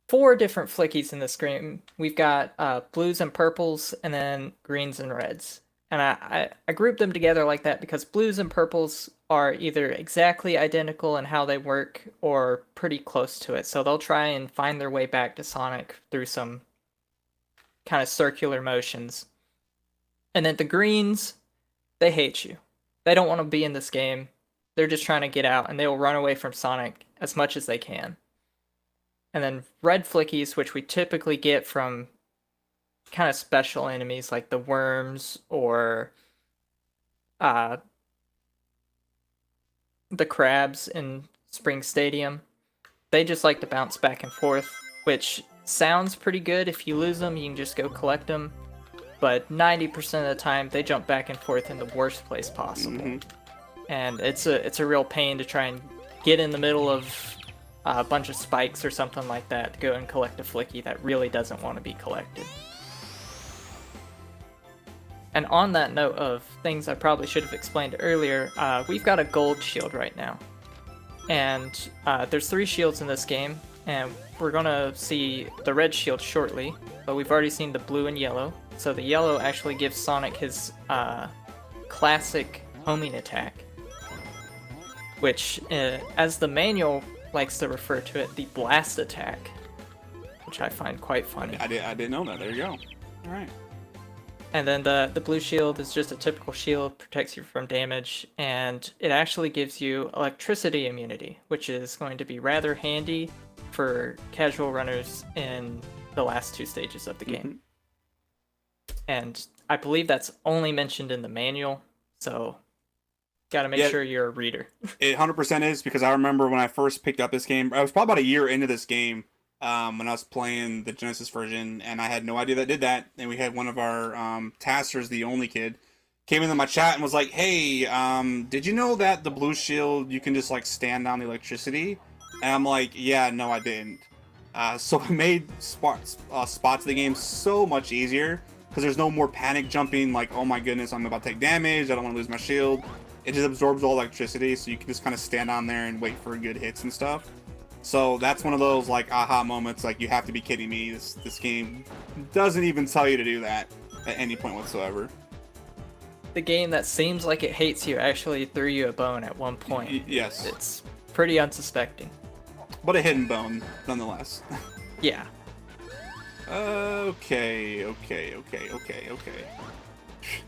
Speaker 3: 4 different flickies in this game. We've got blues and purples, and then greens and reds. And I grouped them together like that because blues and purples are either exactly identical in how they work or pretty close to it. So they'll try and find their way back to Sonic through some kind of circular motions. And then the greens, they hate you. They don't want to be in this game. They're just trying to get out, and they will run away from Sonic as much as they can. And then red flickies, which we typically get from kind of special enemies like the worms or the crabs in Spring Stadium. They just like to bounce back and forth, which sounds pretty good. If you lose them, you can just go collect them. But 90% of the time, they jump back and forth in the worst place possible. And it's a real pain to try and get in the middle of a bunch of spikes or something like that to go and collect a flicky that really doesn't want to be collected. And on that note of things I probably should have explained earlier, we've got a gold shield right now. And there's 3 shields in this game, and we're gonna see the red shield shortly, but we've already seen the blue and yellow. So the yellow actually gives Sonic his classic homing attack, which, as the manual likes to refer to it, the blast attack, which I find quite funny.
Speaker 2: I didn't know that. There you go. All right.
Speaker 3: And then the blue shield is just a typical shield, protects you from damage, and it actually gives you electricity immunity, which is going to be rather handy for casual runners in the last 2 stages of the game. And I believe that's only mentioned in the manual, so gotta make sure you're a reader.
Speaker 2: It 100% is, because I remember when I first picked up this game, I was probably about a year into this game, when I was playing the Genesis version, and I had no idea that did that. And we had one of our testers, the only kid, came into my chat and was like, "Hey, did you know that the blue shield, you can just like stand on the electricity?" And I'm like, "Yeah, no, I didn't." So it made spots of the game so much easier, because there's no more panic jumping, like, "Oh my goodness, I'm about to take damage, I don't want to lose my shield." It just absorbs all electricity, so you can just kind of stand on there and wait for good hits and stuff. So that's one of those like aha moments, like, you have to be kidding me. This game doesn't even tell you to do that at any point whatsoever.
Speaker 3: The game that seems like it hates you actually threw you a bone at one point.
Speaker 2: Yes.
Speaker 3: It's pretty unsuspecting.
Speaker 2: But a hidden bone, nonetheless.
Speaker 3: Yeah.
Speaker 2: Okay.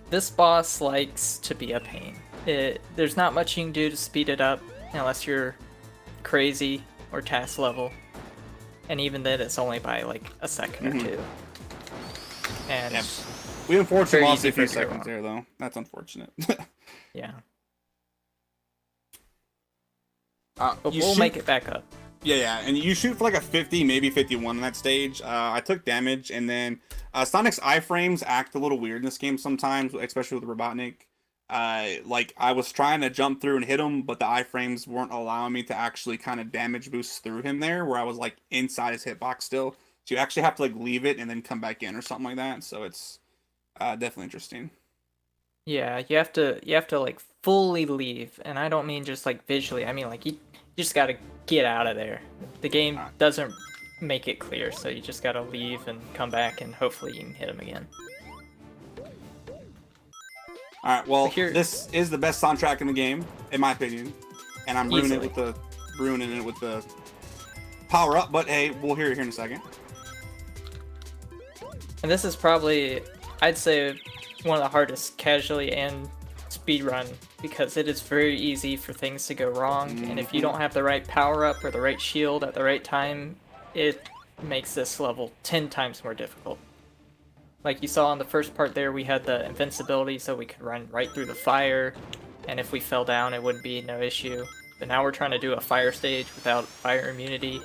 Speaker 3: This boss likes to be a pain. There's not much you can do to speed it up unless you're crazy or task level. And even then, it's only by like a second or two. And
Speaker 2: Yep. We unfortunately
Speaker 3: very
Speaker 2: lost
Speaker 3: easy
Speaker 2: a
Speaker 3: for
Speaker 2: few
Speaker 3: it to go
Speaker 2: seconds
Speaker 3: wrong.
Speaker 2: there, though. That's unfortunate.
Speaker 3: yeah, but
Speaker 2: You
Speaker 3: we'll
Speaker 2: shoot-
Speaker 3: make it back up.
Speaker 2: Yeah, and you shoot for like a 50, maybe 51 on that stage. I took damage, and then Sonic's iframes act a little weird in this game sometimes, especially with Robotnik. Like, I was trying to jump through and hit him, but the iframes weren't allowing me to actually kind of damage boost through him there, where I was like inside his hitbox still. So you actually have to like leave it and then come back in or something like that. So it's definitely interesting.
Speaker 3: Yeah, you have to like fully leave, and I don't mean just like visually. I mean like you just gotta get out of there. The game doesn't make it clear, so you just gotta leave and come back, and hopefully you can hit him again.
Speaker 2: All right, well,
Speaker 3: Here-
Speaker 2: this is the best soundtrack in the game, in my opinion, and I'm ruining
Speaker 3: Easily.
Speaker 2: it with the power up. But hey, we'll hear it here in a second.
Speaker 3: And this is probably, I'd say, one of the hardest casually and speedrun, because it is very easy for things to go wrong, and if you don't have the right power up or the right shield at the right time, it makes this level 10 times more difficult. Like you saw in the first part there, we had the invincibility, so we could run right through the fire, and if we fell down, it wouldn't be no issue. But now we're trying to do a fire stage without fire immunity,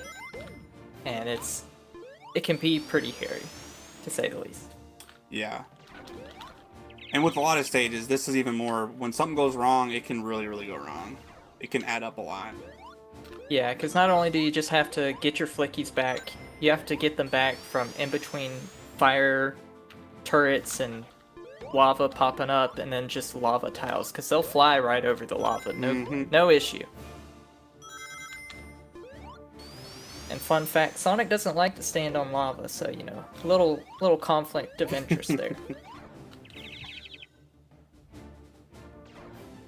Speaker 3: and it can be pretty hairy, to say the least.
Speaker 2: Yeah. And with a lot of stages, this is even more. When something goes wrong, it can really, really go wrong. It can add up a lot.
Speaker 3: Yeah, because not only do you just have to get your flickies back, you have to get them back from in between fire turrets and lava popping up, and then just lava tiles, because they'll fly right over the lava. No issue. And fun fact, Sonic doesn't like to stand on lava, so you know, little conflict of interest there.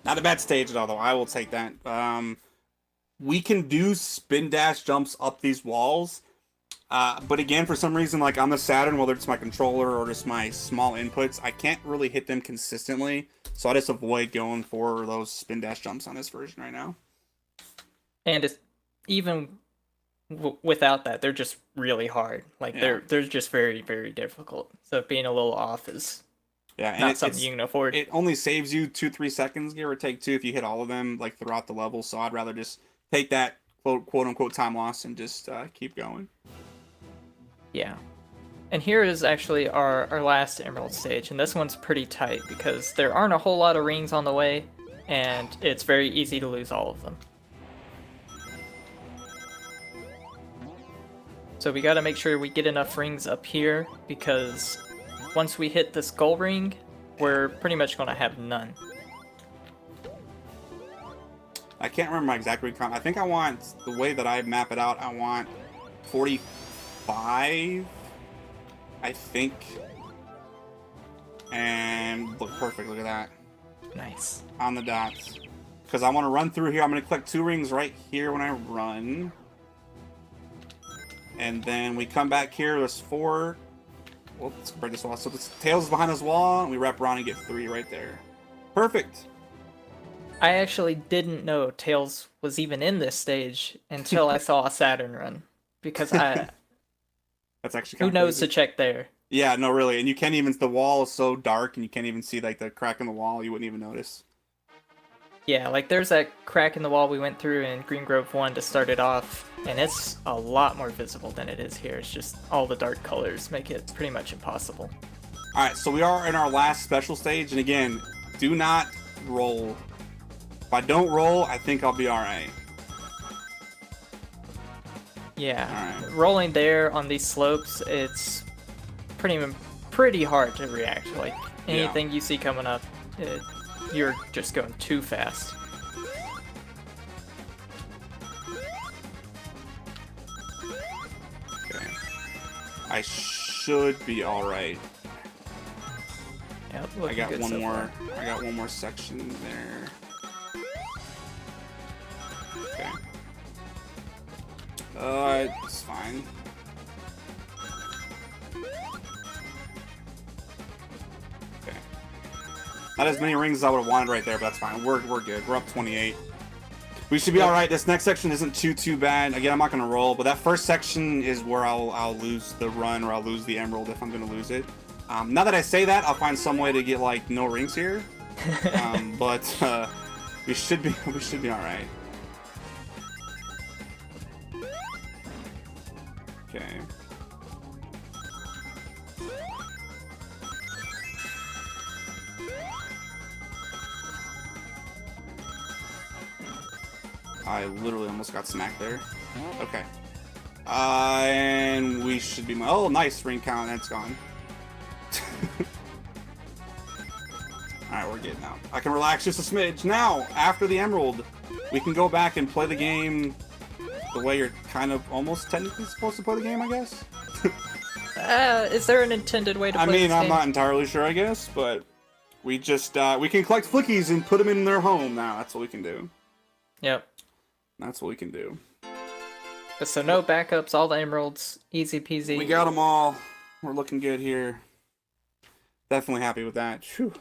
Speaker 2: Not a bad stage at all, though. I will take that. We can do spin dash jumps up these walls. But again, for some reason, like on the Saturn, whether it's my controller or just my small inputs, I can't really hit them consistently. So I just avoid going for those spin dash jumps on this version right now.
Speaker 3: And it's, even without that, they're just really hard. Like
Speaker 2: Yeah.
Speaker 3: they're just very, very difficult. So being a little off is
Speaker 2: Yeah, and
Speaker 3: not something you can afford.
Speaker 2: It only saves you 2-3 seconds, give or take, too, if you hit all of them like throughout the level. So I'd rather just take that quote unquote time loss and just keep going.
Speaker 3: Yeah. And here is actually our last Emerald stage, and this one's pretty tight because there aren't a whole lot of rings on the way, and it's very easy to lose all of them. So we gotta make sure we get enough rings up here, because once we hit this gold ring, we're pretty much gonna have none.
Speaker 2: I can't remember my exact recount. I think I want, the way that I map it out, I want 45, I think. And look perfect, look at that.
Speaker 3: Nice.
Speaker 2: On the dots. Because I want to run through here. I'm going to collect 2 rings right here when I run. And then we come back here, there's 4. Well, let's break this wall. So the tails is behind this wall, and we wrap around and get 3 right there. Perfect.
Speaker 3: I actually didn't know Tails was even in this stage until I saw a Saturn run, because
Speaker 2: That's actually
Speaker 3: who
Speaker 2: kind of
Speaker 3: knows
Speaker 2: crazy.
Speaker 3: to check there.
Speaker 2: Yeah, no, really. And you can't even, the wall is so dark, and you can't even see like the crack in the wall. You wouldn't even notice.
Speaker 3: Yeah, like there's that crack in the wall we went through in Green Grove 1 to start it off, and it's a lot more visible than it is here. It's just all the dark colors make it pretty much impossible.
Speaker 2: All right, so we are in our last special stage, and again, do not roll. If I don't roll, I think I'll be all right.
Speaker 3: Yeah,
Speaker 2: Alright.
Speaker 3: rolling there on these slopes, it's pretty hard to react. Like anything you see coming up, you're just going too fast.
Speaker 2: Okay. I should be all right.
Speaker 3: Yep,
Speaker 2: I
Speaker 3: looking
Speaker 2: got
Speaker 3: good
Speaker 2: one
Speaker 3: so
Speaker 2: more.
Speaker 3: far.
Speaker 2: I got one more section there. Okay. It's fine. Okay. Not as many rings as I would have wanted right there, but that's fine. We're good. We're up 28. We should be all right. This next section isn't too bad. Again, I'm not gonna roll, but that first section is where I'll lose the run or I'll lose the emerald if I'm gonna lose it. Now that I say that, I'll find some way to get like no rings here. But we should be all right. Okay. I literally almost got smacked there. Okay. And we should be... Oh, nice ring count. That's gone. Alright, we're good now. I can relax just a smidge. Now, after the emerald, we can go back and play the game the way you're kind of almost technically supposed to play the game, I guess.
Speaker 3: Is there an intended way to play this game?
Speaker 2: I'm not entirely sure, I guess, but we just, we can collect flickies and put them in their home now. That's what we can do.
Speaker 3: Yep.
Speaker 2: That's what we can do.
Speaker 3: So no backups, all the emeralds, easy peasy.
Speaker 2: We got them all. We're looking good here. Definitely happy with that. Whew.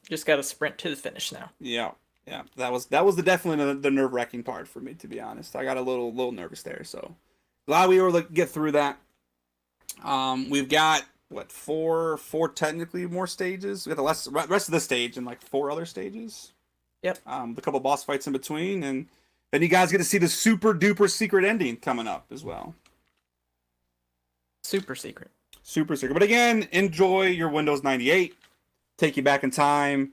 Speaker 3: Just got to sprint to the finish now.
Speaker 2: Yeah. That was definitely the nerve-wracking part for me, to be honest. I got a little nervous there, so glad we were able to get through that. We've got what four technically more stages. We got the rest of the stage and like 4 other stages.
Speaker 3: Yep.
Speaker 2: A couple boss fights in between, and then you guys get to see the super duper secret ending coming up as well.
Speaker 3: Super secret.
Speaker 2: Super secret. But again, enjoy your Windows 98. Take you back in time.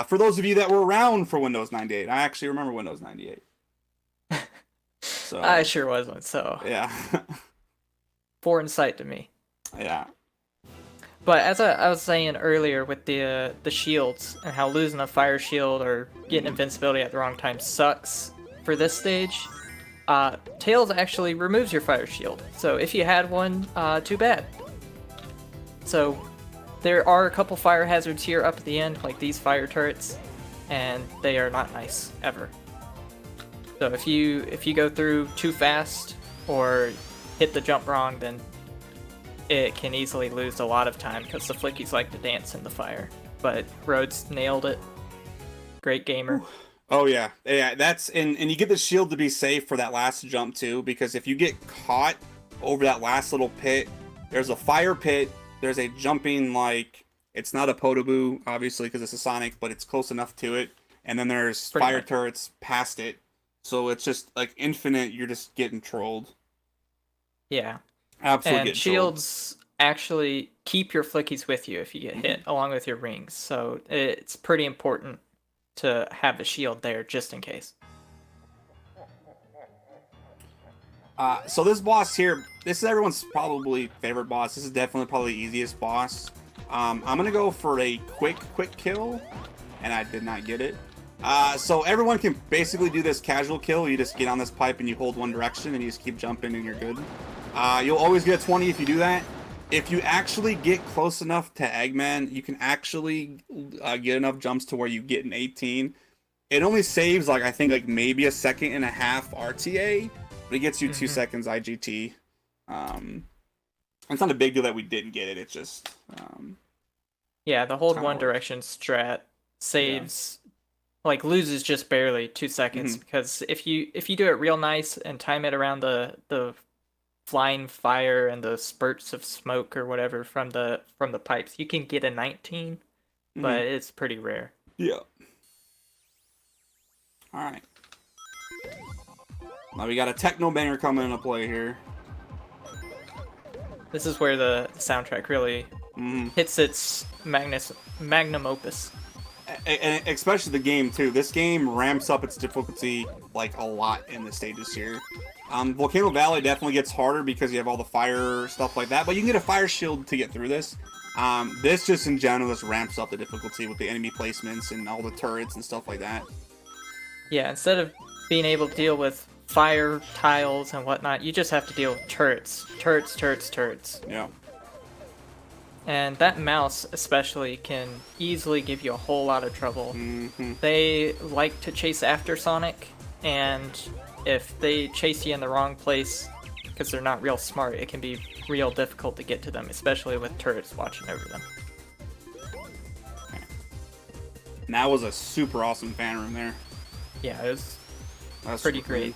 Speaker 2: For those of you that were around for Windows 98, I actually remember Windows 98. So
Speaker 3: I sure wasn't, so
Speaker 2: yeah.
Speaker 3: foreign sight to me.
Speaker 2: Yeah.
Speaker 3: But as I was saying earlier with the shields and how losing a fire shield or getting invincibility at the wrong time sucks for this stage, Tails actually removes your fire shield. So if you had one, too bad. So there are a couple fire hazards here up at the end, like these fire turrets, and they are not nice ever. So if you go through too fast or hit the jump wrong, then it can easily lose a lot of time because the flickies like to dance in the fire. But Rhodes nailed it. Great gamer.
Speaker 2: Oh yeah, that's and you get the shield to be safe for that last jump too, because if you get caught over that last little pit, there's a fire pit. There's a jumping, like, it's not a Podoboo, obviously, because it's a Sonic, but it's close enough to it. And then there's fire turrets past it. So it's just, like, infinite. You're just getting trolled.
Speaker 3: Yeah.
Speaker 2: Absolutely.
Speaker 3: And shields actually keep your flickies with you if you get hit, along with your rings. So it's pretty important to have a shield there, just in case.
Speaker 2: So this boss here, this is everyone's probably favorite boss. This is definitely probably the easiest boss. I'm gonna go for a quick kill, and I did not get it. So everyone can basically do this casual kill. You just get on this pipe and you hold one direction and you just keep jumping and you're good. You'll always get a 20 if you do that. If you actually get close enough to Eggman, you can actually get enough jumps to where you get an 18. It only saves like I think like maybe a second and a half RTA. But it gets you 2 seconds IGT. It's not a big deal that we didn't get it. It's just
Speaker 3: yeah, the hold one direction strat saves, like loses just barely 2 seconds because if you do it real nice and time it around the flying fire and the spurts of smoke or whatever from the pipes, you can get a 19, but it's pretty rare.
Speaker 2: Yeah. All right. Now we got a techno banger coming into play here.
Speaker 3: This is where the soundtrack really hits its magnum opus.
Speaker 2: And especially the game too. This game ramps up its difficulty like a lot in the stages here. Volcano Valley definitely gets harder because you have all the fire stuff like that, but you can get a fire shield to get through this. This just in general just ramps up the difficulty with the enemy placements and all the turrets and stuff like that.
Speaker 3: Yeah, instead of being able to deal with fire tiles and whatnot, you just have to deal with turrets.
Speaker 2: Yeah.
Speaker 3: And that mouse especially can easily give you a whole lot of trouble. They like to chase after Sonic, and if they chase you in the wrong place, because they're not real smart, it can be real difficult to get to them, especially with turrets watching over them.
Speaker 2: And that was a super awesome fan room there.
Speaker 3: Yeah, it was
Speaker 2: That's
Speaker 3: pretty
Speaker 2: super
Speaker 3: great.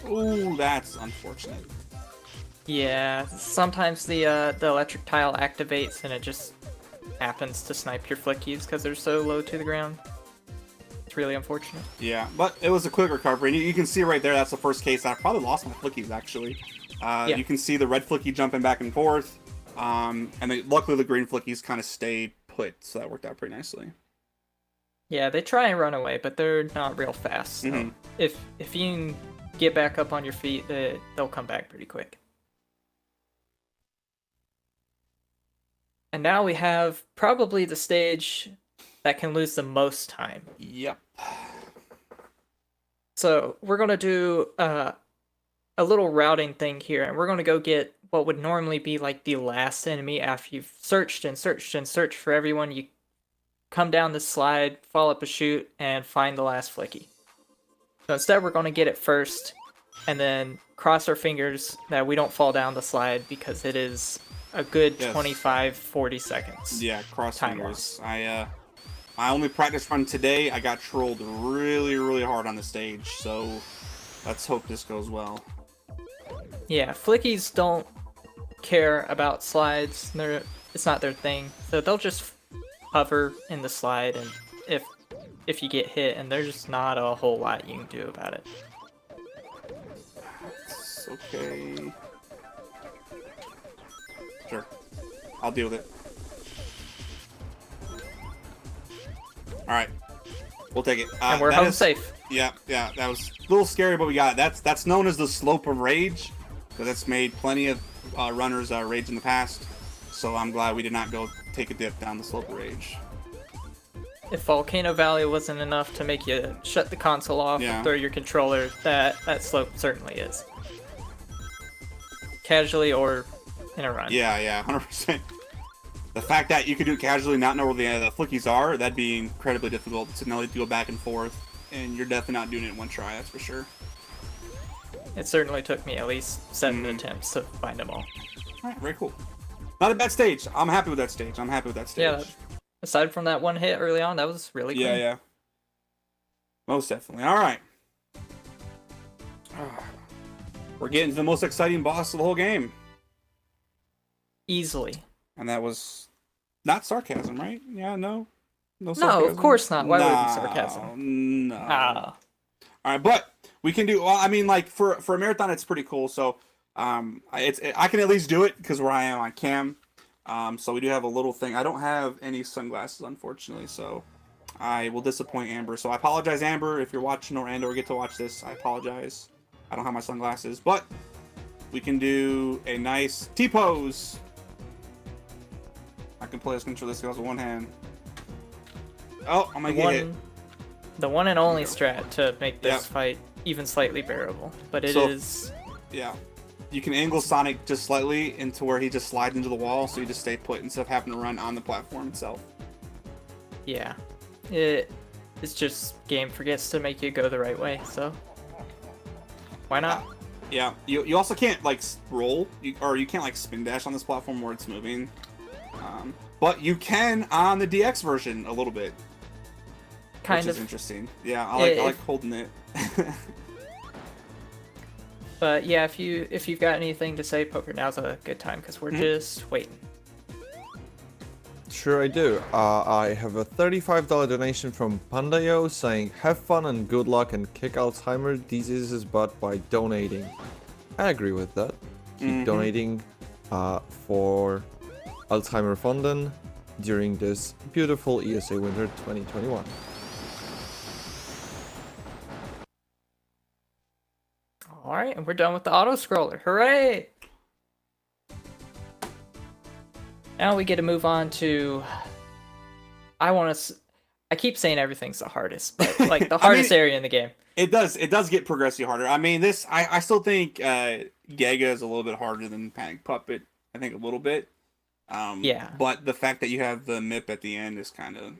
Speaker 2: Ooh, that's unfortunate.
Speaker 3: Yeah, sometimes the electric tile activates and it just happens to snipe your flickies because they're so low to the ground. It's really unfortunate.
Speaker 2: Yeah, but it was a quick recovery. And you can see right there, that's the first case I probably lost my flickies, actually.
Speaker 3: Yeah.
Speaker 2: You can see the red flicky jumping back and forth. And then, luckily the green flickies kind of stay put, so that worked out pretty nicely.
Speaker 3: Yeah, they try and run away, but they're not real fast. So
Speaker 2: Mhm.
Speaker 3: if you can get back up on your feet, they'll come back pretty quick. And now we have probably the stage that can lose the most time.
Speaker 2: Yep.
Speaker 3: So we're going to do a little routing thing here, and we're going to go get what would normally be like the last enemy after you've searched and searched and searched for everyone. You come down this slide, fall up a chute, and find the last flicky. So instead we're going to get it first, and then cross our fingers that we don't fall down the slide because it is a good
Speaker 2: Yes.
Speaker 3: 25-40 seconds.
Speaker 2: Yeah, cross
Speaker 3: Time
Speaker 2: fingers. My only practice run today, I got trolled really, really hard on the stage, so let's hope this goes well.
Speaker 3: Yeah, flickies don't care about slides. It's not their thing. So they'll just hover in the slide, and if you get hit, and there's not a whole lot you can do about it.
Speaker 2: It's okay. Sure. I'll deal with it. Alright. We'll take it.
Speaker 3: And we're
Speaker 2: that
Speaker 3: home safe.
Speaker 2: Yeah, that was a little scary, but we got it. That's known as the slope of rage, because it's made plenty of runners rage in the past. So I'm glad we did not go take a dip down the slope of rage.
Speaker 3: If Volcano Valley wasn't enough to make you shut the console off
Speaker 2: Yeah.
Speaker 3: and throw your controller, that slope certainly is. Casually or in a run.
Speaker 2: Yeah, 100%. The fact that you could do it casually, not know where the flickies are, that'd be incredibly difficult to know to go back and forth. And you're definitely not doing it in one try, that's for sure.
Speaker 3: It certainly took me at least 7 attempts to find them all.
Speaker 2: Alright, very cool. Not a bad stage. I'm happy with that stage.
Speaker 3: Yeah, aside from that one hit early on, that was really cool.
Speaker 2: Yeah. Most definitely. Alright. We're getting to the most exciting boss of the whole game.
Speaker 3: Easily.
Speaker 2: And that was not sarcasm, right? Yeah, no? No,
Speaker 3: No,
Speaker 2: sarcasm?
Speaker 3: of course not. Why would it be sarcasm?
Speaker 2: No.
Speaker 3: Ah.
Speaker 2: Alright, but we can do, well, I mean, like, for a marathon, it's pretty cool. So, I can at least do it because where I am on cam. So we do have a little thing. I don't have any sunglasses, unfortunately, so I will disappoint Amber. So I apologize, Amber, if you're watching or get to watch this. I apologize. I don't have my sunglasses, but we can do a nice T-pose. I can play this controller. This goes with one hand. Oh, I'm gonna get hit.
Speaker 3: The one and only
Speaker 2: There
Speaker 3: strat to make this
Speaker 2: Yep.
Speaker 3: fight even slightly bearable, but it
Speaker 2: So-
Speaker 3: is.
Speaker 2: Yeah. You can angle Sonic just slightly into where he just slides into the wall, so you just stay put instead of having to run on the platform itself.
Speaker 3: Yeah. It's just game forgets to make you go the right way, so why not?
Speaker 2: Yeah. You also can't like roll, or you can't like spin dash on this platform where it's moving. But you can on the DX version a little bit.
Speaker 3: Kind
Speaker 2: which is
Speaker 3: of.
Speaker 2: interesting. Yeah, I like holding it.
Speaker 3: But yeah, if you've got anything to say, Poker, now's a good time because we're just waiting.
Speaker 1: Sure I do. I have a $35 donation from Pandayo saying, have fun and good luck and kick Alzheimer's disease's butt by donating. I agree with that. Keep donating for Alzheimer Fonden during this beautiful ESA Winter 2021.
Speaker 3: Alright, and we're done with the auto scroller. Hooray! Now we get to move on to. I keep saying everything's the hardest, but like the hardest area in the game.
Speaker 2: It does get progressively harder. I mean, I still think Gaga is a little bit harder than Panic Puppet. I think a little bit.
Speaker 3: Yeah.
Speaker 2: But the fact that you have the MIP at the end is kind of.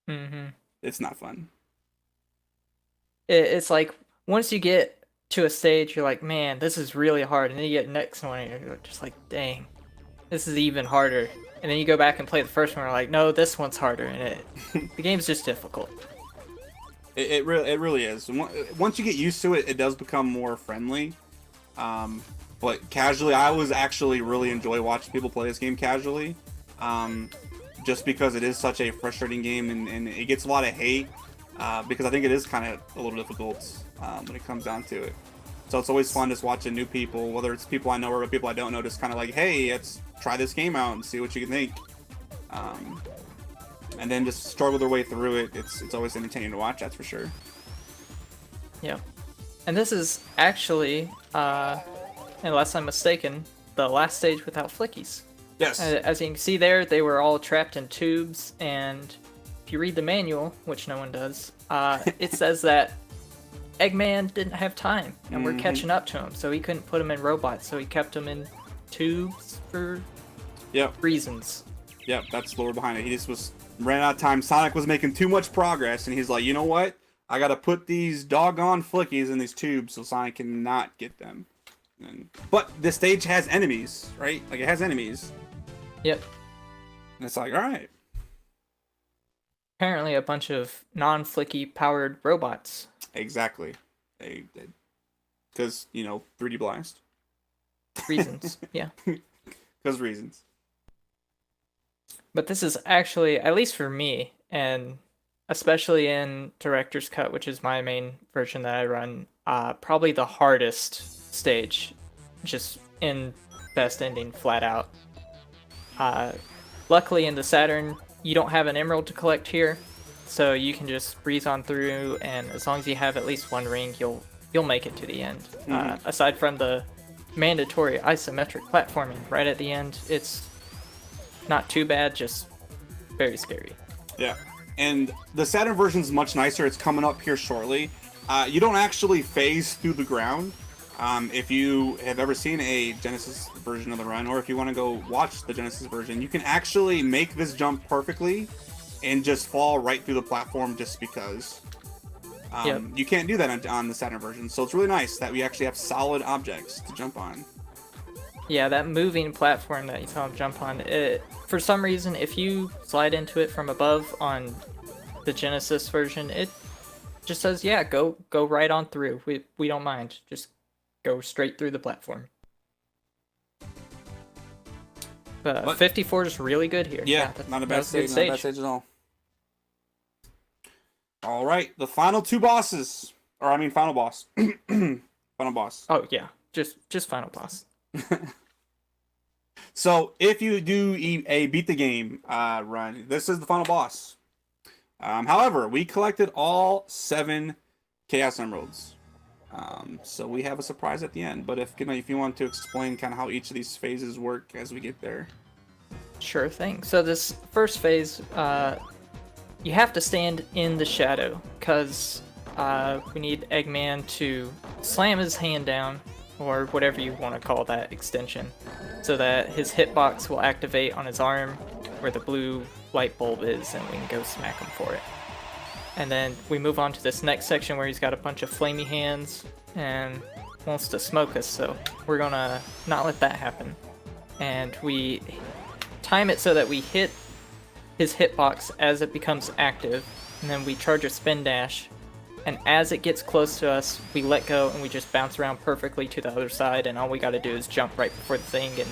Speaker 3: Mm-hmm.
Speaker 2: It's not fun.
Speaker 3: It's like once you get to a stage, you're like, man, this is really hard, and then you get next one, and you're just like, dang, this is even harder. And then you go back and play the first one, and you're like, no, this one's harder, and the game's just difficult.
Speaker 2: It really is. Once you get used to it, it does become more friendly. But casually, I was actually really enjoy watching people play this game casually. Just because it is such a frustrating game, and it gets a lot of hate. Because I think it is kind of a little difficult when it comes down to it. So it's always fun just watching new people, whether it's people I know or people I don't know, just kind of like, hey, let's try this game out and see what you can think. And then just struggle their way through it. It's always entertaining to watch, that's for sure.
Speaker 3: Yeah. And this is actually, unless I'm mistaken, the last stage without flickies.
Speaker 2: Yes.
Speaker 3: As you can see there, they were all trapped in tubes, and if you read the manual, which no one does, it says that Eggman didn't have time, and we're catching up to him, so he couldn't put them in robots, so he kept them in tubes for reasons.
Speaker 2: Yep, that's the lore behind it. He just ran out of time. Sonic was making too much progress, and he's like, you know what? I gotta put these doggone flickies in these tubes so Sonic cannot get them. But this stage has enemies, right? Like, it has enemies.
Speaker 3: Yep.
Speaker 2: And it's like, alright.
Speaker 3: Apparently a bunch of non-flicky powered robots.
Speaker 2: Exactly. Because, 3D Blast.
Speaker 3: Reasons, yeah.
Speaker 2: Because reasons.
Speaker 3: But this is actually, at least for me, and especially in Director's Cut, which is my main version that I run, probably the hardest stage, just in best ending flat out. Luckily in the Saturn, you don't have an emerald to collect here, so you can just breeze on through, and as long as you have at least one ring, you'll make it to the end. Aside from the mandatory isometric platforming right at the end, it's not too bad, just very scary.
Speaker 2: Yeah, and the Saturn version is much nicer. It's coming up here shortly. You don't actually phase through the ground. If you have ever seen a Genesis version of the run, or if you want to go watch the Genesis version, you can actually make this jump perfectly and just fall right through the platform just because. You can't do that on the Saturn version, so it's really nice that we actually have solid objects to jump on.
Speaker 3: Yeah, that moving platform that you saw him jump on, for some reason, if you slide into it from above on the Genesis version, it just says, yeah, go right on through. We don't mind. Just go straight through the platform. But 54 is really good here.
Speaker 2: Yeah, not a bad stage. Not a bad stage at all. All right, the final two bosses, final boss. Final boss.
Speaker 3: Oh yeah, just final boss.
Speaker 2: So if you do a beat the game run, this is the final boss. However, we collected all 7 Chaos Emeralds. So we have a surprise at the end. But if you want to explain kind of how each of these phases work as we get there.
Speaker 3: Sure thing. So this first phase, you have to stand in the shadow, because we need Eggman to slam his hand down, or whatever you want to call that extension, so that his hitbox will activate on his arm where the blue light bulb is, and we can go smack him for it. And then we move on to this next section where he's got a bunch of flamey hands and wants to smoke us, so we're gonna not let that happen. And we time it so that we hit his hitbox as it becomes active, and then we charge a spin dash, and as it gets close to us, we let go and we just bounce around perfectly to the other side, and all we gotta do is jump right before the thing and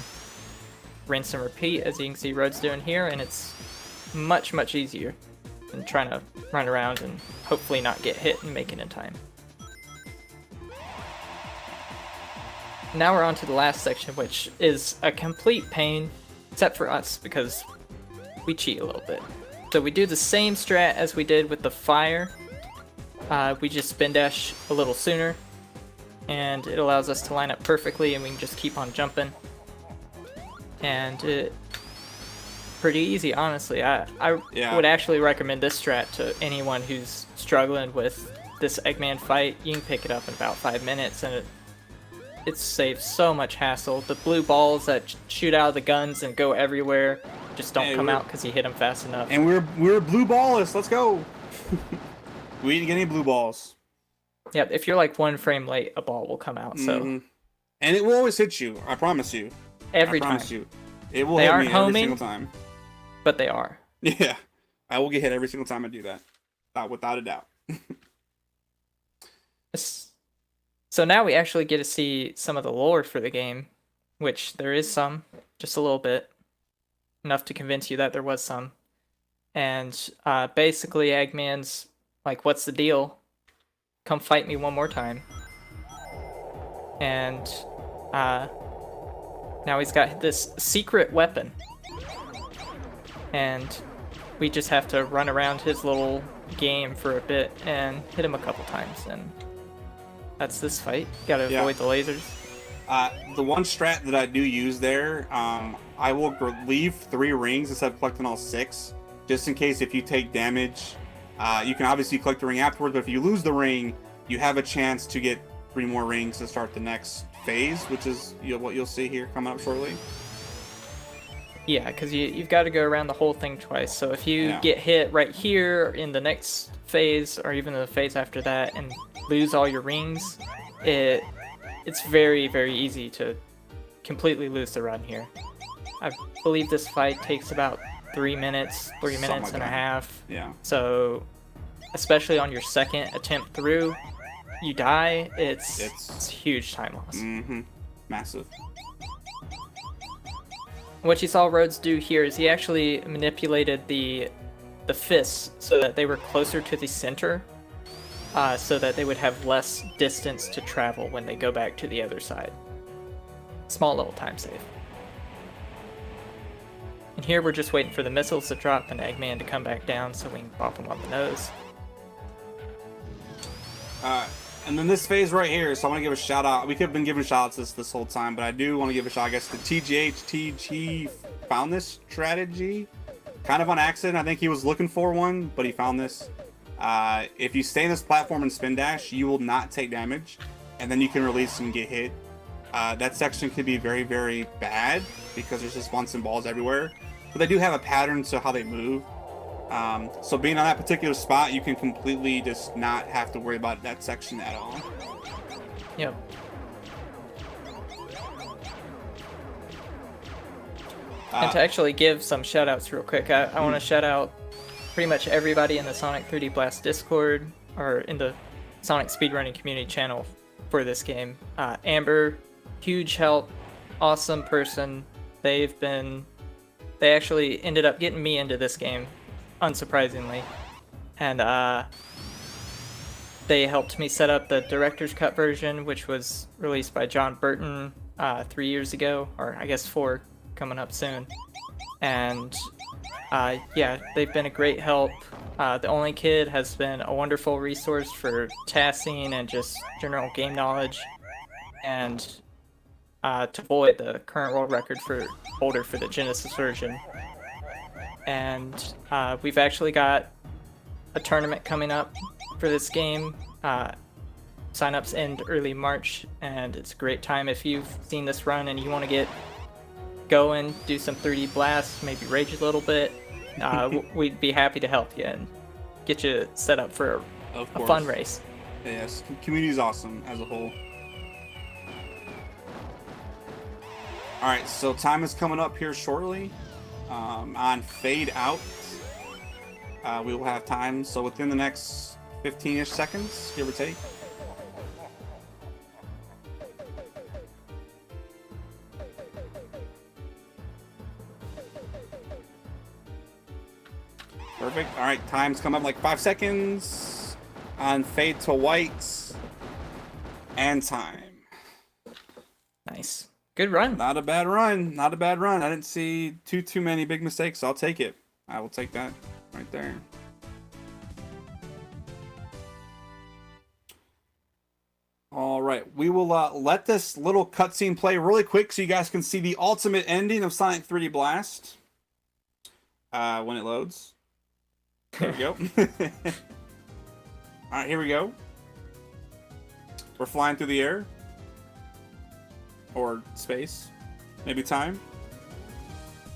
Speaker 3: rinse and repeat, as you can see Rhodes doing here, and it's much, much easier than trying to run around and hopefully not get hit and make it in time. Now we're on to the last section, which is a complete pain, except for us, because we cheat a little bit. So we do the same strat as we did with the fire. We just spin dash a little sooner, and it allows us to line up perfectly, and we can just keep on jumping. And it's pretty easy, honestly. I would actually recommend this strat to anyone who's struggling with this Eggman fight. You can pick it up in about 5 minutes, and it saves so much hassle. The blue balls that shoot out of the guns and go everywhere just don't come out because you hit them fast enough.
Speaker 2: And we're blue ballless. Let's go. We didn't get any blue balls.
Speaker 3: Yep, if you're like 1 frame late, a ball will come out. So
Speaker 2: Mhm. And it will always hit you. I promise you.
Speaker 3: every
Speaker 2: I
Speaker 3: time,
Speaker 2: promise you. It will
Speaker 3: They
Speaker 2: hit
Speaker 3: aren't
Speaker 2: me every
Speaker 3: homing.
Speaker 2: single time.
Speaker 3: but they are.
Speaker 2: Yeah. I will get hit every single time I do that. Without a doubt.
Speaker 3: So now we actually get to see some of the lore for the game, which there is some, just a little bit, enough to convince you that there was some. And basically, Eggman's like, "What's the deal? Come fight me one more time." And now he's got this secret weapon, and we just have to run around his little game for a bit and hit him a couple times, and that's this fight. Gotta avoid the lasers.
Speaker 2: The one strat that I do use there, I will leave 3 rings instead of collecting all 6, just in case if you take damage. You can obviously collect the ring afterwards, but if you lose the ring, you have a chance to get 3 more rings to start the next phase, which is what you'll see here coming up shortly.
Speaker 3: Yeah, because you've got to go around the whole thing twice. So if you get hit right here in the next phase, or even the phase after that, and lose all your rings, it's very, very easy to completely lose the run here. I believe this fight takes about 3 minutes, 3 minutes
Speaker 2: like
Speaker 3: and a
Speaker 2: that.
Speaker 3: half.
Speaker 2: Yeah.
Speaker 3: So, especially on your second attempt through, you die. It's huge time loss.
Speaker 2: Mm-hmm. Massive.
Speaker 3: What you saw Rhodes do here is he actually manipulated the fists so that they were closer to the center, so that they would have less distance to travel when they go back to the other side. Small little time save. And here we're just waiting for the missiles to drop and Eggman to come back down so we can pop him on the nose.
Speaker 2: And then this phase right here, so I want to give a shout out. We could have been giving shout outs this whole time, but I do want to give a shout out, I guess, to TGH. Found this strategy kind of on accident. I think he was looking for one, but he found this. If you stay in this platform and spin dash, you will not take damage, and then you can release and get hit. That section could be very, very bad because there's just bunts and balls everywhere, but they do have a pattern to how they move. So being on that particular spot, you can completely just not have to worry about that section at all.
Speaker 3: Yep. And to actually give some shout outs real quick, I want to shout out pretty much everybody in the Sonic 3D Blast Discord, or in the Sonic Speedrunning community channel for this game. Amber, huge help, awesome person. They actually ended up getting me into this game, unsurprisingly. And they helped me set up the director's cut version, which was released by John Burton 3 years ago, or I guess 4, coming up soon. And yeah, they've been a great help. The Only Kid has been a wonderful resource for tasking and just general game knowledge. And to Void, the current world record holder for the Genesis version. And we've actually got a tournament coming up for this game. Sign-ups end early March, and it's a great time if you've seen this run and you want to get going, do some 3D blasts, maybe rage a little bit. We'd be happy to help you and get you set up for a fun race.
Speaker 2: Yes, community is awesome as a whole. All right, so time is coming up here shortly. On fade out, we will have time. So within the next 15-ish seconds, give or take. Perfect. All right, time's come up like 5 seconds on fade to white, and time.
Speaker 3: Nice. Good run.
Speaker 2: Not a bad run. Not a bad run. I didn't see too many big mistakes. So I'll take it. I will take that right there. All right, we will let this little cutscene play really quick so you guys can see the ultimate ending of Sonic 3D Blast when it loads. There we go. All right, here we go. We're flying through the air. Or space. Maybe time.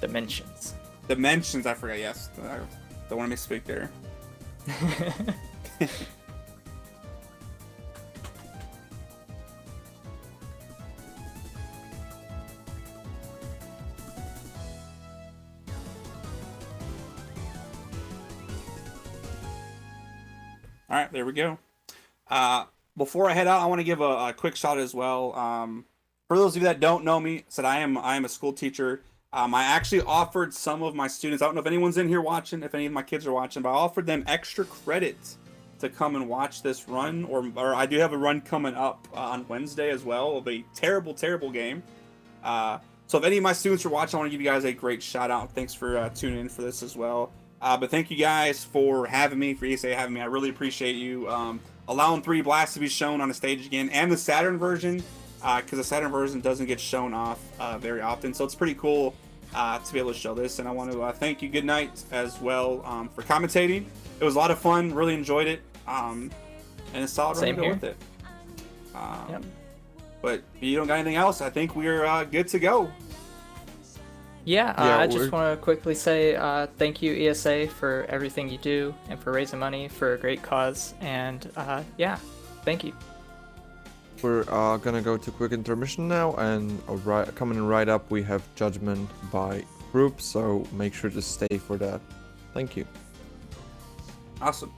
Speaker 3: Dimensions.
Speaker 2: Dimensions, I forgot, yes. Don't want to misspeak there. All right, there we go. Before I head out, I want to give a quick shout as well. For those of you that don't know me, said I am a school teacher. I actually offered some of my students. I don't know if anyone's in here watching, if any of my kids are watching, but I offered them extra credits to come and watch this run, or I do have a run coming up on Wednesday as well of a terrible, terrible game. So if any of my students are watching, I want to give you guys a great shout out. Thanks for tuning in for this as well. But thank you guys for having me, for ESA having me. I really appreciate you allowing 3D Blast to be shown on the stage again, and the Saturn version, because the Saturn version doesn't get shown off very often. So it's pretty cool to be able to show this. And I want to thank you, Goodnight, as well for commentating. It was a lot of fun. Really enjoyed it. And a solid run to go with it.
Speaker 3: Yep.
Speaker 2: But if you don't got anything else, I think we're good to go.
Speaker 3: Yeah,
Speaker 1: Yeah,
Speaker 3: I just want to quickly say thank you, ESA, for everything you do and for raising money for a great cause. And yeah, thank you.
Speaker 1: We're gonna go to quick intermission now, and coming right up we have Judgment by Group, so make sure to stay for that. Thank you.
Speaker 2: Awesome.